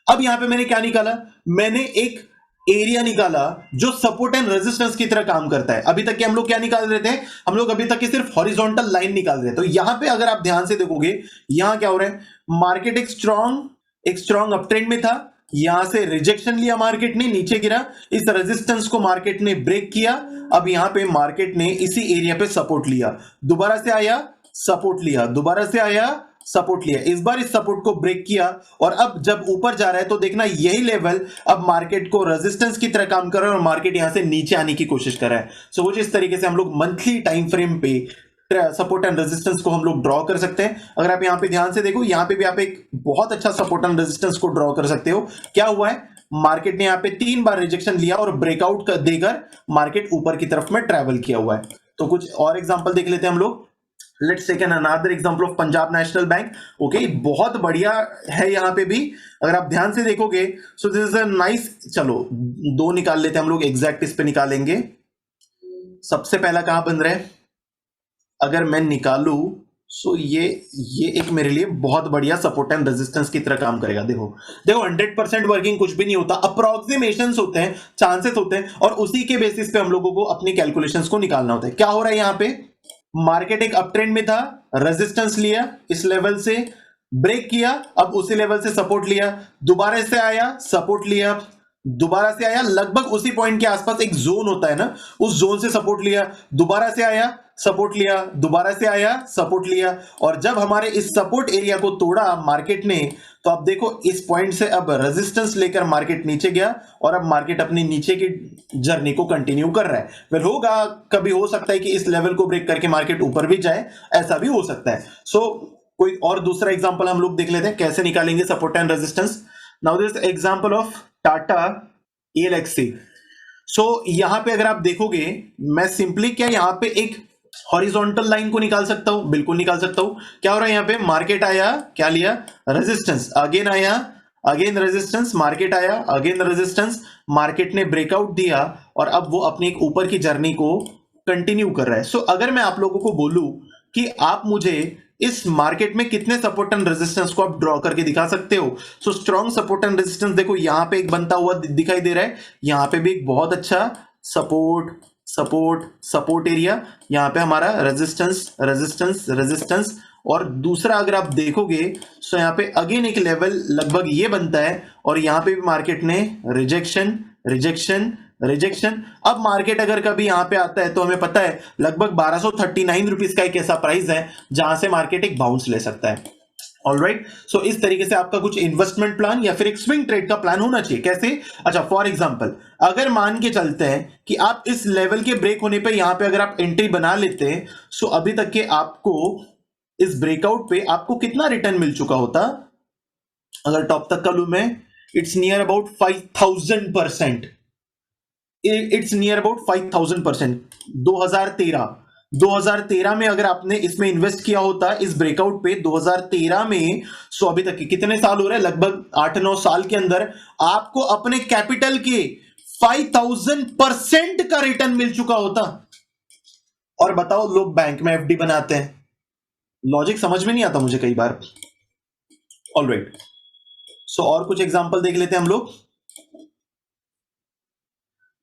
Speaker 1: अब यहां पे मैंने क्या निकाला, मैंने एक एरिया निकाला जो सपोर्ट एंड रेजिस्टेंस की तरह काम करता है। अभी तक के हम लोग क्या निकाल रहे थे, हम लोग अभी तक की सिर्फ हॉरिजॉन्टल लाइन निकाल रहे थे। तो यहां पे अगर आप ध्यान से देखोगे यहां क्या हो रहा है, मार्केट एक स्ट्रॉन्ग अप ट्रेंड में था, यहां से रिजेक्शन लिया मार्केट ने, नीचे गिरा, इस रेजिस्टेंस को मार्केट ने ब्रेक किया। अब यहां पे मार्केट ने इसी एरिया पे सपोर्ट लिया, दोबारा से आया सपोर्ट लिया, दोबारा से आया सपोर्ट लिया, इस बार इस सपोर्ट को ब्रेक किया और अब जब ऊपर जा रहा है तो देखना यही लेवल अब मार्केट को रेजिस्टेंस की तरह काम कर रहा है और मार्केट यहां से नीचे आने की कोशिश कर रहा है। सो कुछ इस तरीके से हम लोग मंथली टाइम फ्रेम पे सपोर्ट एंड रेजिस्टेंस को हम लोग ड्रॉ कर सकते हैं। अगर आप यहां पे ध्यान से देखो, यहां पे भी आप एक बहुत अच्छा सपोर्ट एंड रेजिस्टेंस को ड्रॉ कर सकते हो। क्या हुआ है, मार्केट ने यहां पे 3 बार रिजेक्शन लिया और ब्रेकआउट देकर मार्केट ऊपर की तरफ में ट्रेवल किया हुआ है। तो कुछ और एग्जांपल देख लेते हैं हम लोग। Let's take an another example of Punjab National Bank. Okay, बहुत बढ़िया है यहां पे भी, अगर आप ध्यान से देखोगे so this is a nice. चलो दो निकाल लेते हैं हम लोग, एग्जैक्ट इस पे निकालेंगे। सबसे पहला कहां बन रहा है, अगर मैं निकालू सो ये एक मेरे लिए बहुत बढ़िया सपोर्ट एंड रेजिस्टेंस की तरह काम करेगा। देखो 100% वर्किंग कुछ भी नहीं होता, अप्रोक्सीमेशंस होते हैं, चांसेस होते हैं और उसी के बेसिस पे हम लोगों को अपनी कैलकुलेशंस को निकालना होता है। क्या हो रहा है, यहां पे मार्केट एक अप ट्रेंड में था, रेजिस्टेंस लिया, इस लेवल से ब्रेक किया, अब उसी लेवल से सपोर्ट लिया, दोबारा से आया सपोर्ट लिया, दोबारा से आया, लगभग उसी पॉइंट के आसपास एक जोन होता है ना, उस जोन से सपोर्ट लिया, दोबारा से आया सपोर्ट लिया, दोबारा से आया सपोर्ट लिया और जब हमारे इस सपोर्ट एरिया को तोड़ा मार्केट ने तो अब देखो इस पॉइंट से अब रेजिस्टेंस लेकर मार्केट नीचे गया और अब मार्केट अपनी नीचे की जर्नी को कंटिन्यू कर रहा है। फिर होगा, कभी हो सकता है कि इस लेवल को ब्रेक करके मार्केट ऊपर भी जाए, ऐसा भी हो सकता है। सो कोई और दूसरा एग्जांपल हम लोग देख लेते हैं कैसे निकालेंगे support and resistance. Now this example of Tata ELXC। सो यहां पे अगर आप देखोगे मैं सिंपली क्या यहां पे एक हॉरिजॉन्टल लाइन को निकाल सकता हूं, बिल्कुल निकाल सकता हूं। क्या हो रहा है यहां पे, मार्केट आया, क्या लिया, रेजिस्टेंस, अगेन आया, अगेन रेजिस्टेंस, मार्केट आया, अगेन रेजिस्टेंस, मार्केट ने ब्रेकआउट दिया और अब वो अपनी एक ऊपर की जर्नी को कंटिन्यू कर रहा है। सो अगर मैं आप लोगों को बोलूं कि आप मुझे इस मार्केट में कितने सपोर्ट एंड रेजिस्टेंस को आप ड्रॉ करके दिखा सकते हो, so strong support and resistance देखो यहां पे एक बनता हुआ दिखाई दे रहा है, यहां पे भी एक बहुत अच्छा सपोर्ट एरिया, यहां पे हमारा रेजिस्टेंस और दूसरा अगर आप देखोगे तो यहां पे अगेन एक लेवल लगभग ये बनता है और यहां पे भी मार्केट ने रिजेक्शन। अब मार्केट अगर कभी यहां पे आता है तो हमें पता है लगभग 1239 रुपीज का एक ऐसा प्राइस है जहां से मार्केट एक बाउंस ले सकता है। ऑलराइट, सो इस तरीके से आपका कुछ इन्वेस्टमेंट प्लान या फिर एक स्विंग ट्रेड का प्लान होना चाहिए। कैसे, अच्छा फॉर एग्जांपल अगर मान के चलते हैं कि आप इस लेवल के ब्रेक होने पे यहां पे अगर आप एंट्री बना लेते हैं सो अभी तक के आपको इस ब्रेकआउट पे आपको कितना रिटर्न मिल चुका होता, अगर टॉप तक का लू मैं, it's near about 5000%, it's near about 5000%। 2013 में अगर आपने इसमें इन्वेस्ट किया होता इस ब्रेकआउट पे 2013 में, सो अभी तक कितने साल हो रहे हैं, लगभग 8-9 साल के अंदर आपको अपने कैपिटल के 5000% का रिटर्न मिल चुका होता। और बताओ लोग बैंक में एफडी बनाते हैं, लॉजिक समझ में नहीं आता मुझे कई बार। ऑलराइट, सो और कुछ एग्जांपल देख लेते हैं हम लोग।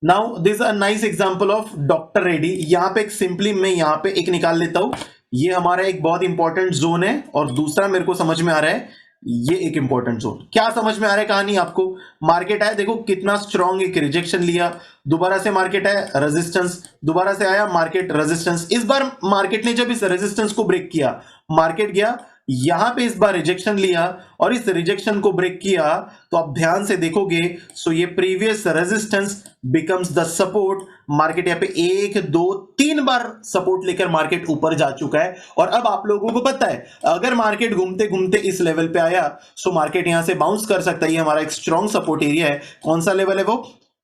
Speaker 1: Now this a nice example of doctor Reddy. यहां पे एक सिंपली मैं यहां पे एक निकाल लेता हूं, ये हमारा एक बहुत इंपॉर्टेंट जोन है, और दूसरा मेरे को समझ में आ रहा है ये एक इंपॉर्टेंट जोन। क्या समझ में आ रहा है कहानी आपको? मार्केट आया, देखो कितना स्ट्रॉन्ग एक रिजेक्शन लिया, दोबारा से मार्केट आया रेजिस्टेंस, दोबारा से आया मार्केट रेजिस्टेंस। इस बार मार्केट ने जब इस रेजिस्टेंस को ब्रेक किया, मार्केट गया यहां पे, इस बार रिजेक्शन लिया और इस रिजेक्शन को ब्रेक किया, तो आप ध्यान से देखोगे सो ये previous resistance becomes the support. Market यहां पे 1 2 3 बार सपोर्ट लेकर मार्केट ऊपर जा चुका है। और अब आप लोगों को पता है अगर मार्केट घूमते घूमते इस लेवल पे आया सो मार्केट यहां से बाउंस कर सकता है। ये हमारा एक स्ट्रॉन्ग सपोर्ट एरिया है। कौन सा लेवल है वो?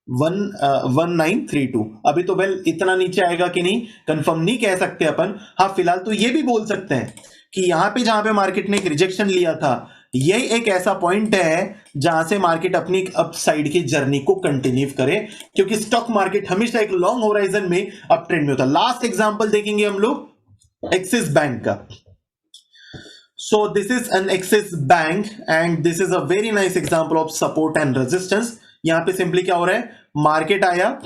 Speaker 1: 1932। अभी तो वेल इतना नीचे आएगा कि नहीं कंफर्म नहीं कह सकते अपन। हाँ फिलहाल तो ये भी बोल सकते हैं कि यहां पे जहां पे मार्केट ने एक रिजेक्शन लिया था, यही एक ऐसा पॉइंट है जहां से मार्केट अपनी अपसाइड की जर्नी को कंटिन्यू करे, क्योंकि स्टॉक मार्केट हमेशा एक लॉन्ग होराइजन में अप ट्रेंड में होता है। लास्ट एग्जांपल देखेंगे हम लोग एक्सिस बैंक का। So this is an axis bank and this is a very nice example of support and resistance. यहां पे सिंपली क्या हो रहा है, मार्केट आया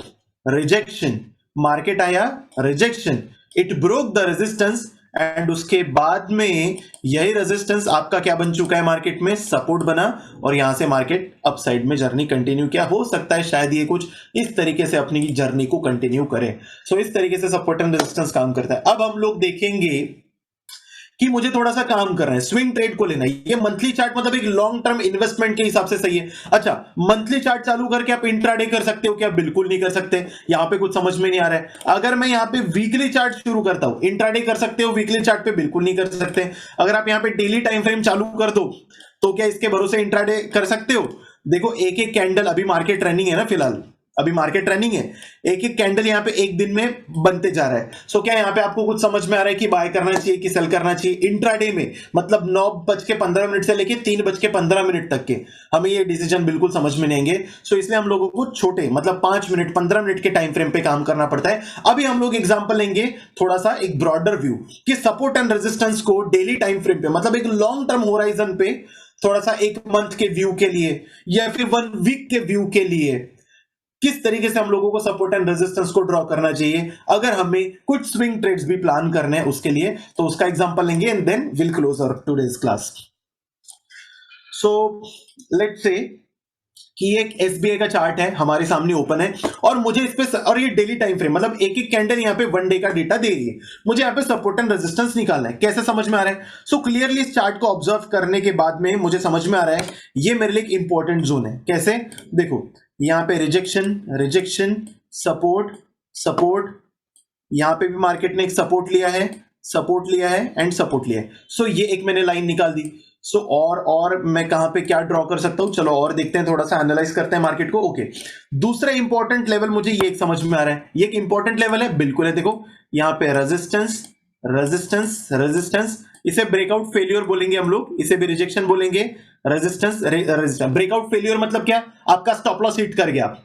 Speaker 1: रिजेक्शन, मार्केट आया rejection, it broke the resistance and उसके बाद में यही रेजिस्टेंस आपका क्या बन चुका है, मार्केट में सपोर्ट बना, और यहां से मार्केट अपसाइड में जर्नी कंटिन्यू किया। हो सकता है शायद ये कुछ इस तरीके से अपनी जर्नी को कंटिन्यू करे। सो इस तरीके से सपोर्ट एंड रेजिस्टेंस काम करता है। अब हम लोग देखेंगे कि मुझे थोड़ा सा काम करना है, स्विंग ट्रेड को लेना है। ये मंथली चार्ट मतलब एक लॉन्ग टर्म इन्वेस्टमेंट के हिसाब से सही है। अच्छा, मंथली चार्ट चालू करके आप इंट्राडे कर सकते हो क्या? बिल्कुल नहीं कर सकते। यहां पे कुछ समझ में नहीं आ रहा है। अगर मैं यहां पे वीकली चार्ट शुरू करता हूं, इंट्राडे कर सकते हो, वीकली चार्ट पे बिल्कुल नहीं कर सकते। अगर आप यहां पे डेली टाइम फ्रेम चालू कर दो तो क्या इसके भरोसे इंट्राडे कर सकते हो? देखो एक एक कैंडल, अभी मार्केट रनिंग है ना, फिलहाल अभी मार्केट रनिंग है, एक एक कैंडल यहां पे एक दिन में बनते जा रहा है। सो क्या यहां पे आपको कुछ समझ में आ रहा है कि बाय करना चाहिए कि सेल करना चाहिए? इंट्राडे में मतलब 9:15 से लेके 3:15 तक के हमें ये डिसीजन बिल्कुल समझ में नहीं आएंगे। सो इसलिए हम लोगों को छोटे मतलब 5 मिनट 15 मिनट के टाइम फ्रेम पे काम करना पड़ता है। अभी हम लोग एग्जांपल लेंगे थोड़ा सा एक ब्रॉडर व्यू कि सपोर्ट एंड रेजिस्टेंस को डेली टाइम फ्रेम पे मतलब एक लॉन्ग टर्म होराइजन पे, थोड़ा सा एक मंथ के व्यू के लिए या फिर 1 वीक के व्यू के लिए किस तरीके से हम लोगों को सपोर्ट एंड रेजिस्टेंस को ड्रॉ करना चाहिए अगर हमें कुछ स्विंग ट्रेड्स भी प्लान करने हैं उसके लिए, तो उसका एग्जांपल लेंगे and then will close our today's class. So let's say कि एक एसबीआई का चार्ट है हमारे सामने ओपन है और मुझे इस पे और ये डेली टाइम फ्रेम मतलब एक एक कैंडल यहां पे 1 डे का डेटा दे रही है, मुझे यहां पे सपोर्ट एंड रेजिस्टेंस निकालना है। कैसे समझ में आ रहा है? सो क्लियरली इस चार्ट को ऑब्जर्व करने के बाद में मुझे समझ में आ रहा है ये मेरे लिए एक इंपॉर्टेंट जोन है। कैसे? देखो यहां पे रिजेक्शन रिजेक्शन सपोर्ट सपोर्ट, यहां पे भी मार्केट ने एक सपोर्ट लिया है, सपोर्ट लिया है एंड सपोर्ट लिया है। सो ये एक मैंने लाइन निकाल दी। सो और मैं कहां पे क्या ड्रॉ कर सकता हूं, चलो और देखते हैं, थोड़ा सा एनालाइज करते हैं मार्केट को। ओके, दूसरा इंपॉर्टेंट लेवल मुझे ये एक समझ में आ रहा है, ये एक इंपॉर्टेंट लेवल है बिल्कुल है। देखो यहां पे रेजिस्टेंस रेजिस्टेंस रेजिस्टेंस, इसे ब्रेकआउट फेलियर बोलेंगे हम लोग, इसे भी रिजेक्शन बोलेंगे। रेजिस्टेंस रेजिस्टेंस, ब्रेकआउट फेलियर मतलब क्या? आपका स्टॉप लॉस हिट कर गया,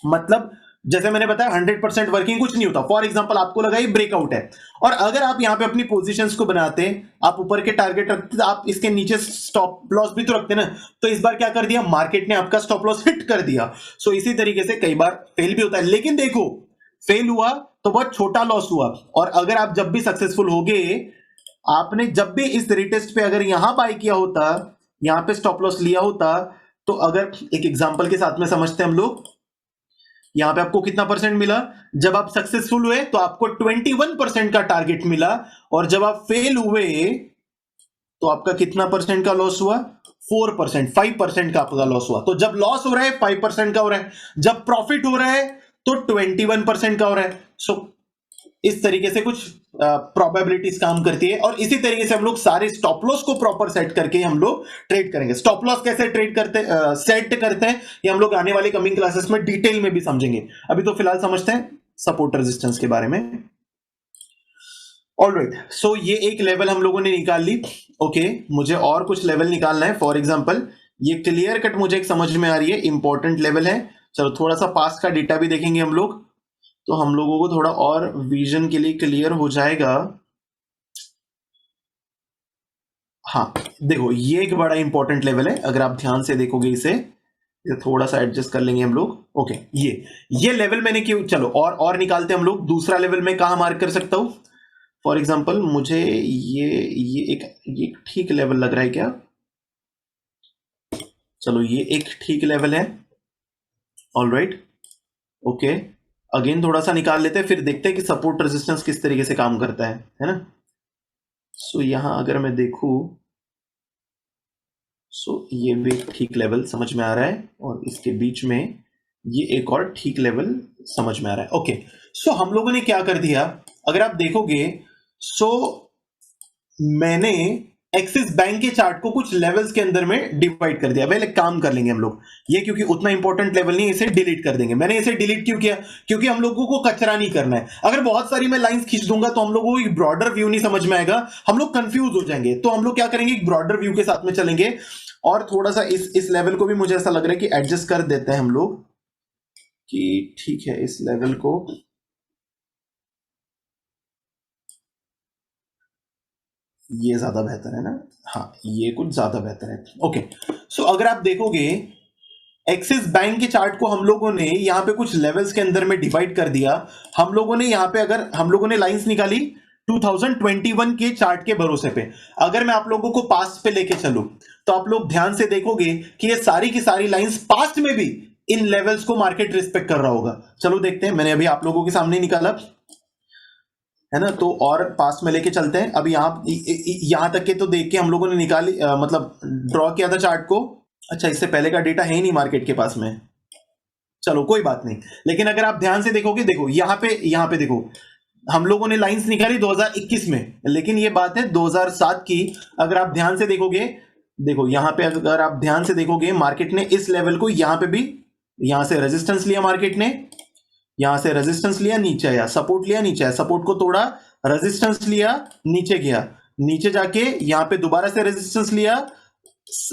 Speaker 1: मतलब जैसे मैंने बताया 100% वर्किंग कुछ नहीं होता। फॉर एग्जांपल आपको लगा ये ब्रेकआउट है और अगर आप यहां पे अपनी पोजीशंस को बनाते, आप ऊपर के टारगेट रखते, आप इसके नीचे स्टॉप लॉस भी तो रखते ना, तो इस बार क्या कर दिया मार्केट ने, आपका स्टॉप लॉस हिट कर दिया। सो इसी तरीके से कई बार फेल भी होता है, लेकिन देखो फेल हुआ तो बहुत छोटा लॉस हुआ। और अगर आप जब भी सक्सेसफुल हो गए, आपने जब भी इस रिटेस्ट पे अगर यहां बाय किया होता, यहां पे स्टॉप लॉस लिया होता, तो अगर एक एग्जांपल के साथ में समझते हैं हम लोग, यहां पे आपको कितना परसेंट मिला? जब आप सक्सेसफुल हुए तो आपको 21% का टारगेट मिला, और जब आप फेल हुए तो आपका कितना परसेंट का लॉस हुआ? 4%, 5% का आपका लॉस हुआ। तो जब लॉस हो रहा है 5% का हो रहा है, जब प्रॉफिट हो रहा है तो 21% का हो रहा है। सो इस तरीके से कुछ प्रोबेबिलिटीज काम करती है, और इसी तरीके से हम लोग सारे स्टॉप लॉस को प्रॉपर सेट करके हम लोग ट्रेड करेंगे। स्टॉप लॉस कैसे ट्रेड करते सेट करते हैं ये हम लोग आने वाली कमिंग क्लासेस में डिटेल में भी समझेंगे। अभी तो फिलहाल समझते हैं सपोर्ट रेजिस्टेंस के बारे में। ऑलराइट, सो ये एक लेवल हम लोगों ने निकाल ली। ओके, मुझे और कुछ लेवल निकालना है। फॉर एग्जांपल ये क्लियर कट मुझे एक समझ में आ रही है, इंपॉर्टेंट लेवल है। चलो थोड़ा सा पास्ट का डेटा भी देखेंगे हम लोग, तो हम लोगों को थोड़ा और विजन के लिए क्लियर हो जाएगा। हाँ देखो, ये एक बड़ा इंपॉर्टेंट लेवल है, अगर आप ध्यान से देखोगे इसे, ये थोड़ा सा एडजस्ट कर लेंगे हम लोग। ओके, ये लेवल मैंने क्यों, चलो और निकालते हैं हम लोग। दूसरा लेवल में कहां मार्क कर सकता हूं? फॉर एग्जांपल मुझे ये एक ठीक लेवल लग रहा है क्या? चलो ये एक ठीक लेवल है। ऑलराइट, ओके, अगेन थोड़ा सा निकाल लेते हैं, फिर देखते हैं कि सपोर्ट रेजिस्टेंस किस तरीके से काम करता है ना। सो यहां अगर मैं देखूं, सो ये भी एक ठीक लेवल समझ में आ रहा है, और इसके बीच में ये एक और ठीक लेवल समझ में आ रहा है। ओके, सो हम लोगों ने क्या कर दिया, अगर आप देखोगे, सो मैंने एक्सिस बैंक के चार्ट को कुछ लेवल्स के अंदर में डिवाइड कर दिया। पहले काम कर लेंगे हम लोग, ये क्योंकि उतना इंपॉर्टेंट लेवल नहीं है, इसे डिलीट कर देंगे। मैंने इसे डिलीट क्यों किया? क्योंकि हम लोगों को कचरा नहीं करना है। अगर बहुत सारी मैं लाइंस खींच दूंगा तो हम लोगों को एक ब्रॉडर व्यू नहीं समझ में आएगा, हम लोग कंफ्यूज हो जाएंगे। तो हम लोग क्या करेंगे, एक ब्रॉडर व्यू के साथ में चलेंगे, और थोड़ा सा इस लेवल को भी मुझे ऐसा लग रहा है कि एडजस्ट कर देते हैं हम लोग, कि ठीक है इस लेवल को, ये ज्यादा बेहतर है ना। हाँ, ये कुछ ज्यादा बेहतर है। ओके, सो अगर आप देखोगे एक्सिस बैंक के चार्ट को हम लोगों ने यहां पे कुछ लेवल्स के अंदर में डिवाइड कर दिया। हम लोगों ने यहां पे, अगर हम लोगों ने लाइंस निकाली 2021 के चार्ट के भरोसे पे, अगर मैं आप लोगों को पास्ट पे लेके चलूं तो आप लोग ध्यान से देखोगे कि ये सारी की सारी लाइंस पास्ट में भी इन लेवल्स को मार्केट रिस्पेक्ट कर रहा होगा। चलो देखते हैं, मैंने अभी आप लोगों के सामने निकाला है ना, तो और पास में लेके चलते हैं। अब यहां तक के तो देख के हम लोगों ने निकाली, मतलब ड्रॉ किया था चार्ट को। अच्छा, इससे पहले का डेटा है ही नहीं मार्केट के पास में, चलो कोई बात नहीं। लेकिन अगर आप ध्यान से देखोगे, देखो यहां पे देखो, हम लोगों ने लाइंस निकाली 2021 में, लेकिन ये बात है 2007 की। अगर आप ध्यान से देखोगे, देखो यहां पे अगर आप ध्यान से देखोगे, मार्केट ने इस लेवल को यहां पे भी, यहां से रेजिस्टेंस लिया मार्केट ने, यहां से रेजिस्टेंस लिया, नीचे आया, सपोर्ट लिया, नीचे आया, सपोर्ट को तोड़ा, रेजिस्टेंस लिया, नीचे गया, नीचे जाके यहां पे दोबारा से रेजिस्टेंस लिया,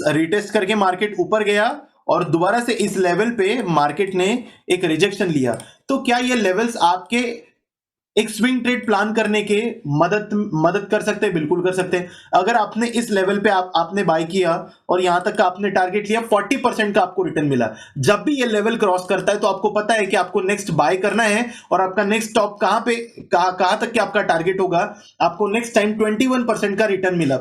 Speaker 1: रिटेस्ट करके मार्केट ऊपर गया, और दोबारा से इस लेवल पे मार्केट ने एक रिजेक्शन लिया। तो क्या ये लेवल्स आपके एक स्विंग ट्रेड प्लान करने के मदद कर सकते हैं? बिल्कुल कर सकते हैं। अगर आपने इस लेवल पे आपने बाय किया और यहां तक का आपने टारगेट लिया, 40% का आपको रिटर्न मिला। जब भी ये लेवल क्रॉस करता है तो आपको पता है कि आपको नेक्स्ट बाय करना है, और आपका नेक्स्ट स्टॉप कहां तक कि आपका टारगेट होगा। आपको नेक्स्ट टाइम 21% का रिटर्न मिला।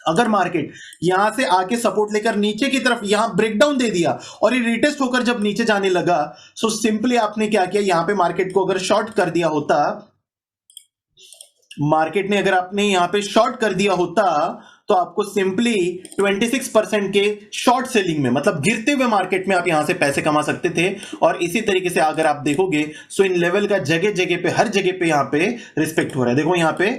Speaker 1: अगर मार्केट यहां से आके सपोर्ट लेकर नीचे की तरफ यहां ब्रेकडाउन दे दिया और ये रिटेस्ट होकर जब नीचे जाने लगा, सो सिंपली आपने क्या किया, यहां पे मार्केट को अगर शॉर्ट कर दिया होता, मार्केट ने अगर आपने यहां पे शॉर्ट कर दिया होता, तो आपको सिंपली 26% के शॉर्ट सेलिंग में, मतलब गिरते हुए मार्केट में आप यहां से पैसे कमा सकते थे। और इसी तरीके से अगर आप देखोगे, सो इन लेवल का जगह जगह पे, हर जगह पे यहां पे रिस्पेक्ट हो रहा है। देखो यहां पे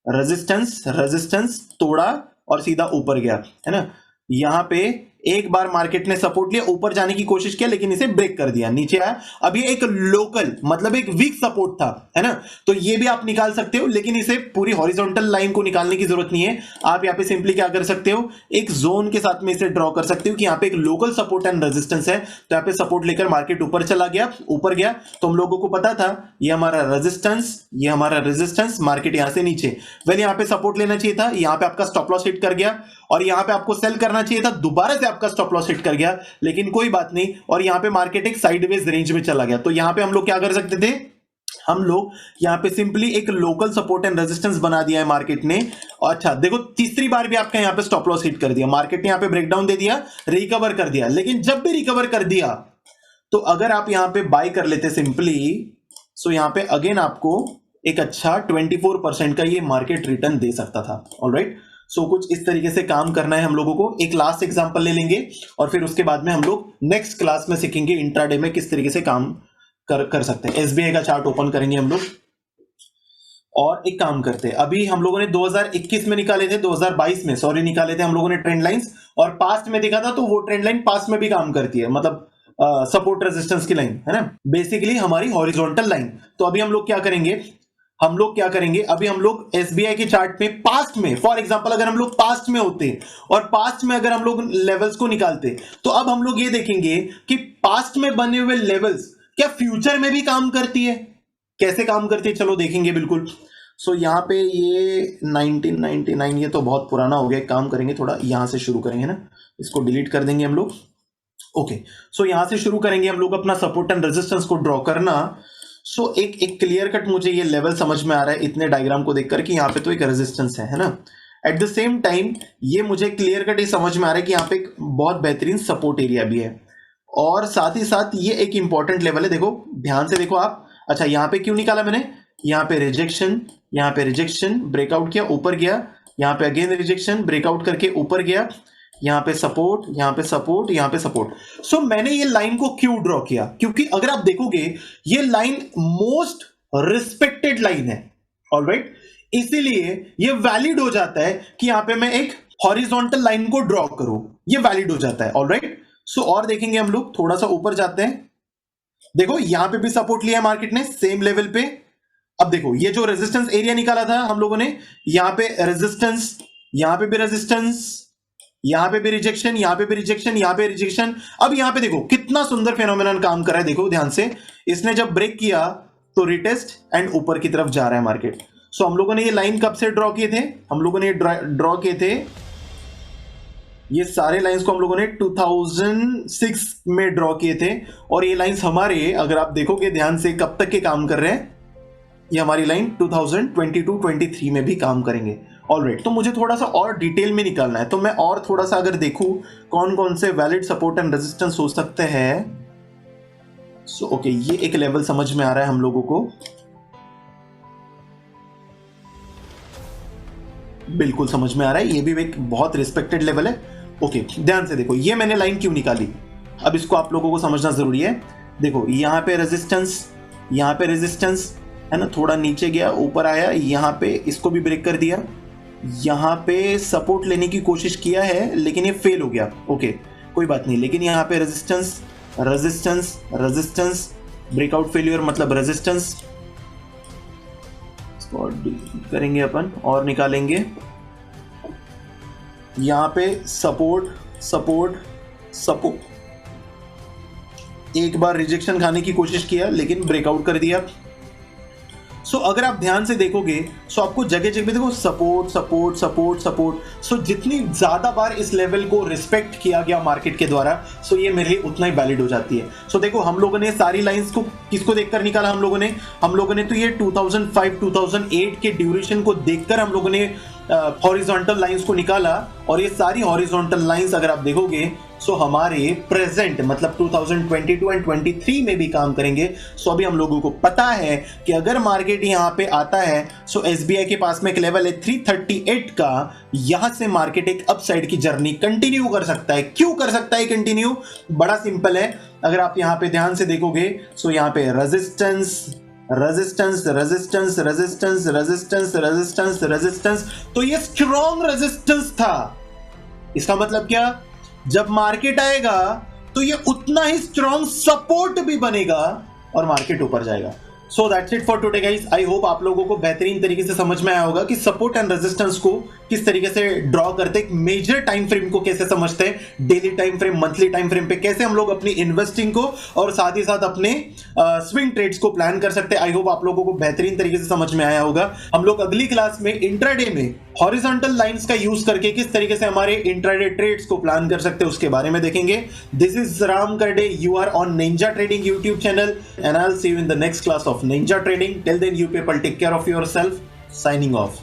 Speaker 1: रेजिस्टेंस तोड़ा और सीधा ऊपर गया, है ना। यहां पे एक बार मार्केट ने सपोर्ट लिया, ऊपर जाने की कोशिश किया, लेकिन इसे ब्रेक कर दिया, नीचे आया। अब ये एक लोकल, मतलब एक वीक सपोर्ट था, है ना। तो ये भी आप निकाल सकते हो, लेकिन इसे पूरी हॉरिजॉन्टल लाइन को निकालने की जरूरत नहीं है। आप यहाँ पे सिंपली क्या कर सकते हो, एक जोन के साथ में इसे ड्रॉ कर सकते हो कि यहाँ पे एक लोकल सपोर्ट एंड रेजिस्टेंस है। तो यहाँ पे सपोर्ट लेकर मार्केट ऊपर चला गया, ऊपर गया, तो हम लोगों को पता था ये हमारा रेजिस्टेंस, ये हमारा रेजिस्टेंस, मार्केट यहां से नीचे। वेल यहाँ पे सपोर्ट लेना चाहिए था, यहाँ पे आपका स्टॉप लॉस हिट कर गया, और यहां पे आपको सेल करना चाहिए था, दोबारा से आपका स्टॉप लॉस हिट कर गया, लेकिन कोई बात नहीं। और यहां पे मार्केट एक साइडवेज रेंज में चला गया। तो यहां पे हम लोग क्या कर सकते थे, हम लोग यहां पे सिंपली एक लोकल सपोर्ट एंड रेजिस्टेंस बना दिया है मार्केट ने। और अच्छा देखो, तीसरी बार भी आपका यहां पे स्टॉप लॉस हिट कर दिया, मार्केट ने यहां पे ब्रेकडाउन दे दिया, रिकवर कर दिया। लेकिन जब भी रिकवर कर दिया, तो अगर आप यहां पे बाय कर लेते सिंपली, सो यहां पे अगेन आपको एक अच्छा 24% का ये मार्केट रिटर्न दे सकता था। ऑलराइट, सो कुछ इस तरीके से काम करना है हम लोगों को। एक लास्ट एग्जांपल ले लेंगे, और फिर उसके बाद में हम लोग नेक्स्ट क्लास में सीखेंगे इंट्राडे में किस तरीके से काम कर सकते हैं। एसबीआई का चार्ट ओपन करेंगे हम लोग। और एक काम करते हैं, अभी हम लोगों ने 2021 में निकाले थे, 2022 में सॉरी निकाले थे हम लोगों ने ट्रेंड लाइंस, और पास्ट में देखा था तो वो ट्रेंड लाइन पास्ट में भी काम करती है, मतलब सपोर्ट रेजिस्टेंस की लाइन है ना, बेसिकली हमारी हॉरिजॉन्टल लाइन। तो अभी हम लोग क्या करेंगे, अभी हम लोग एसबीआई के चार्ट में पास्ट में, फॉर एग्जांपल अगर हम लोग पास्ट में होते और पास्ट में अगर हम लोग लेवल्स को निकालते, तो अब हम लोग ये देखेंगे कि पास्ट में बने हुए लेवल्स क्या फ्यूचर में भी काम करती है, कैसे काम करती है, चलो देखेंगे बिल्कुल। सो यहाँ पे ये 1999, ये तो बहुत पुराना हो गया, काम करेंगे थोड़ा यहां से शुरू करेंगे ना, इसको डिलीट कर देंगे हम लोग। ओके, सो यहां से शुरू करेंगे हम लोग अपना सपोर्ट एंड रेजिस्टेंस को ड्रॉ करना। सो एक क्लियर कट मुझे ये लेवल समझ में आ रहा है इतने डायग्राम को देखकर कि यहाँ पे तो एक रेजिस्टेंस है ना। एट द सेम टाइम ये मुझे क्लियर कट ये समझ में आ रहा है कि यहाँ पे एक बहुत बेहतरीन सपोर्ट एरिया भी है, और साथ ही साथ ये एक इंपॉर्टेंट लेवल है। देखो ध्यान से देखो आप, अच्छा यहाँ पे क्यों निकाला मैंने, यहाँ पे रिजेक्शन, ब्रेकआउट किया, ऊपर गया, यहाँ पे अगेन रिजेक्शन, ब्रेकआउट करके ऊपर गया, यहाँ पे सपोर्ट, यहाँ पे सपोर्ट, यहाँ पे सपोर्ट। सो मैंने ये लाइन को क्यों ड्रॉ किया, क्योंकि अगर आप देखोगे ये लाइन मोस्ट रिस्पेक्टेड लाइन है, ऑलराइट, इसीलिए ये वैलिड हो जाता है कि यहां पे मैं एक हॉरिजॉन्टल लाइन को ड्रॉ करूं, ये वैलिड हो जाता है, ऑलराइट। सो और देखेंगे हम लोग, थोड़ा सा ऊपर जाते हैं, देखो यहां पे भी सपोर्ट लिया है मार्केट ने सेम लेवल पे। अब देखो ये जो रेजिस्टेंस एरिया निकाला था हम लोगों ने, यहां पे रेजिस्टेंस, यहां पे भी रेजिस्टेंस, यहां पे भी रिजेक्शन, यहां पे भी रिजेक्शन, यहां पे रिजेक्शन। अब यहां पे देखो कितना सुंदर फेनोमेनन काम कर रहा है, देखो ध्यान से, इसने जब ब्रेक किया तो रिटेस्ट एंड ऊपर की तरफ जा रहा है मार्केट। सो हम लोगों ने ये लाइन कब से ड्रॉ किए थे, हम लोगों ने ड्रॉ किए थे, ये सारे लाइंस को हम लोगों ने 2006 में ड्रॉ किए थे, और ये लाइंस हमारे, अगर आप देखोगे ध्यान से, कब तक के काम कर रहे हैं, ये हमारी लाइन 2022-23 में भी काम करेंगे, ऑलराइट। तो मुझे थोड़ा सा और डिटेल में निकालना है, तो मैं और थोड़ा सा अगर देखूं कौन कौन से वैलिड सपोर्ट एंड रेजिस्टेंस हो सकते हैं। सो ओके, ये एक लेवल समझ में आ रहा है हम लोगों को, बिल्कुल समझ में आ रहा है, ये भी एक बहुत रिस्पेक्टेड लेवल है। ओके ध्यान से देखो, ये मैंने लाइन क्यों निकाली, अब इसको आप लोगों को समझना जरूरी है। देखो यहाँ पे रेजिस्टेंस, यहाँ पे रेजिस्टेंस है ना, थोड़ा नीचे गया, ऊपर आया, यहाँ पे इसको भी ब्रेक कर दिया, यहाँ पे सपोर्ट लेने की कोशिश किया है लेकिन ये फेल हो गया, ओके कोई बात नहीं, लेकिन यहाँ पे resistance, resistance, resistance, breakout failure मतलब रेजिस्टेंस, करेंगे अपन और निकालेंगे, यहां पे सपोर्ट, सपोर्ट, सपोर्ट, एक बार रिजेक्शन खाने की कोशिश किया लेकिन ब्रेकआउट कर दिया। सो अगर आप ध्यान से देखोगे, सो आपको जगह जगह देखो सपोर्ट, सपोर्ट, सपोर्ट, सपोर्ट। सो जितनी ज्यादा बार इस लेवल को रिस्पेक्ट किया गया मार्केट के द्वारा, सो ये मेरे लिए उतना ही वैलिड हो जाती है। सो देखो हम लोगों ने सारी लाइंस को किसको देखकर निकाला, हम लोगों ने तो ये 2005-2008 के ड्यूरेशन को देखकर हम लोगों ने हॉरिजॉन्टल लाइंस को निकाला, और ये सारी हॉरिजॉन्टल लाइंस अगर आप देखोगे सो हमारे प्रेजेंट मतलब 2022 एंड 23 में भी काम करेंगे। सो अभी हम लोगों को पता है कि अगर मार्केट यहाँ पे आता है, सो एसबीआई के पास में एक लेवल है 338 का, यहां से मार्केट एक अपसाइड की जर्नी कंटिन्यू कर सकता है। क्यों कर सकता है कंटिन्यू, बड़ा सिंपल है, अगर आप यहाँ पे ध्यान से देखोगे, सो यहाँ पे resistance, resistance, resistance, resistance, resistance, resistance, resistance, तो ये स्ट्रॉन्ग रेजिस्टेंस था। इसका मतलब क्या, जब मार्केट आएगा तो ये उतना ही स्ट्रॉन्ग सपोर्ट भी बनेगा और मार्केट ऊपर जाएगा। So that's it for today guys. I hope आप लोगों को बेहतरीन तरीके से समझ में आया होगा कि सपोर्ट एंड रेजिस्टेंस को किस तरीके से ड्रॉ करते हैं, मेजर टाइम फ्रेम को कैसे समझते हैं, daily time frame, monthly time frame पे कैसे हम लोग अपनी इन्वेस्टिंग को और साथ ही साथ अपने स्विंग ट्रेड्स को प्लान कर सकते हैं। आई होप आप लोगों को बेहतरीन तरीके से समझ में आया होगा। हम लोग अगली क्लास में इंट्राडे में हॉरिजॉन्टल लाइंस का यूज करके किस तरीके से हमारे इंट्राडे ट्रेड्स को प्लान कर सकते हैं उसके बारे में देखेंगे। This is Ram Karade, you are on Ninja Trading YouTube channel, and I will see you in the next class of Ninja Trading. Till then, you people take care of yourself. Signing off.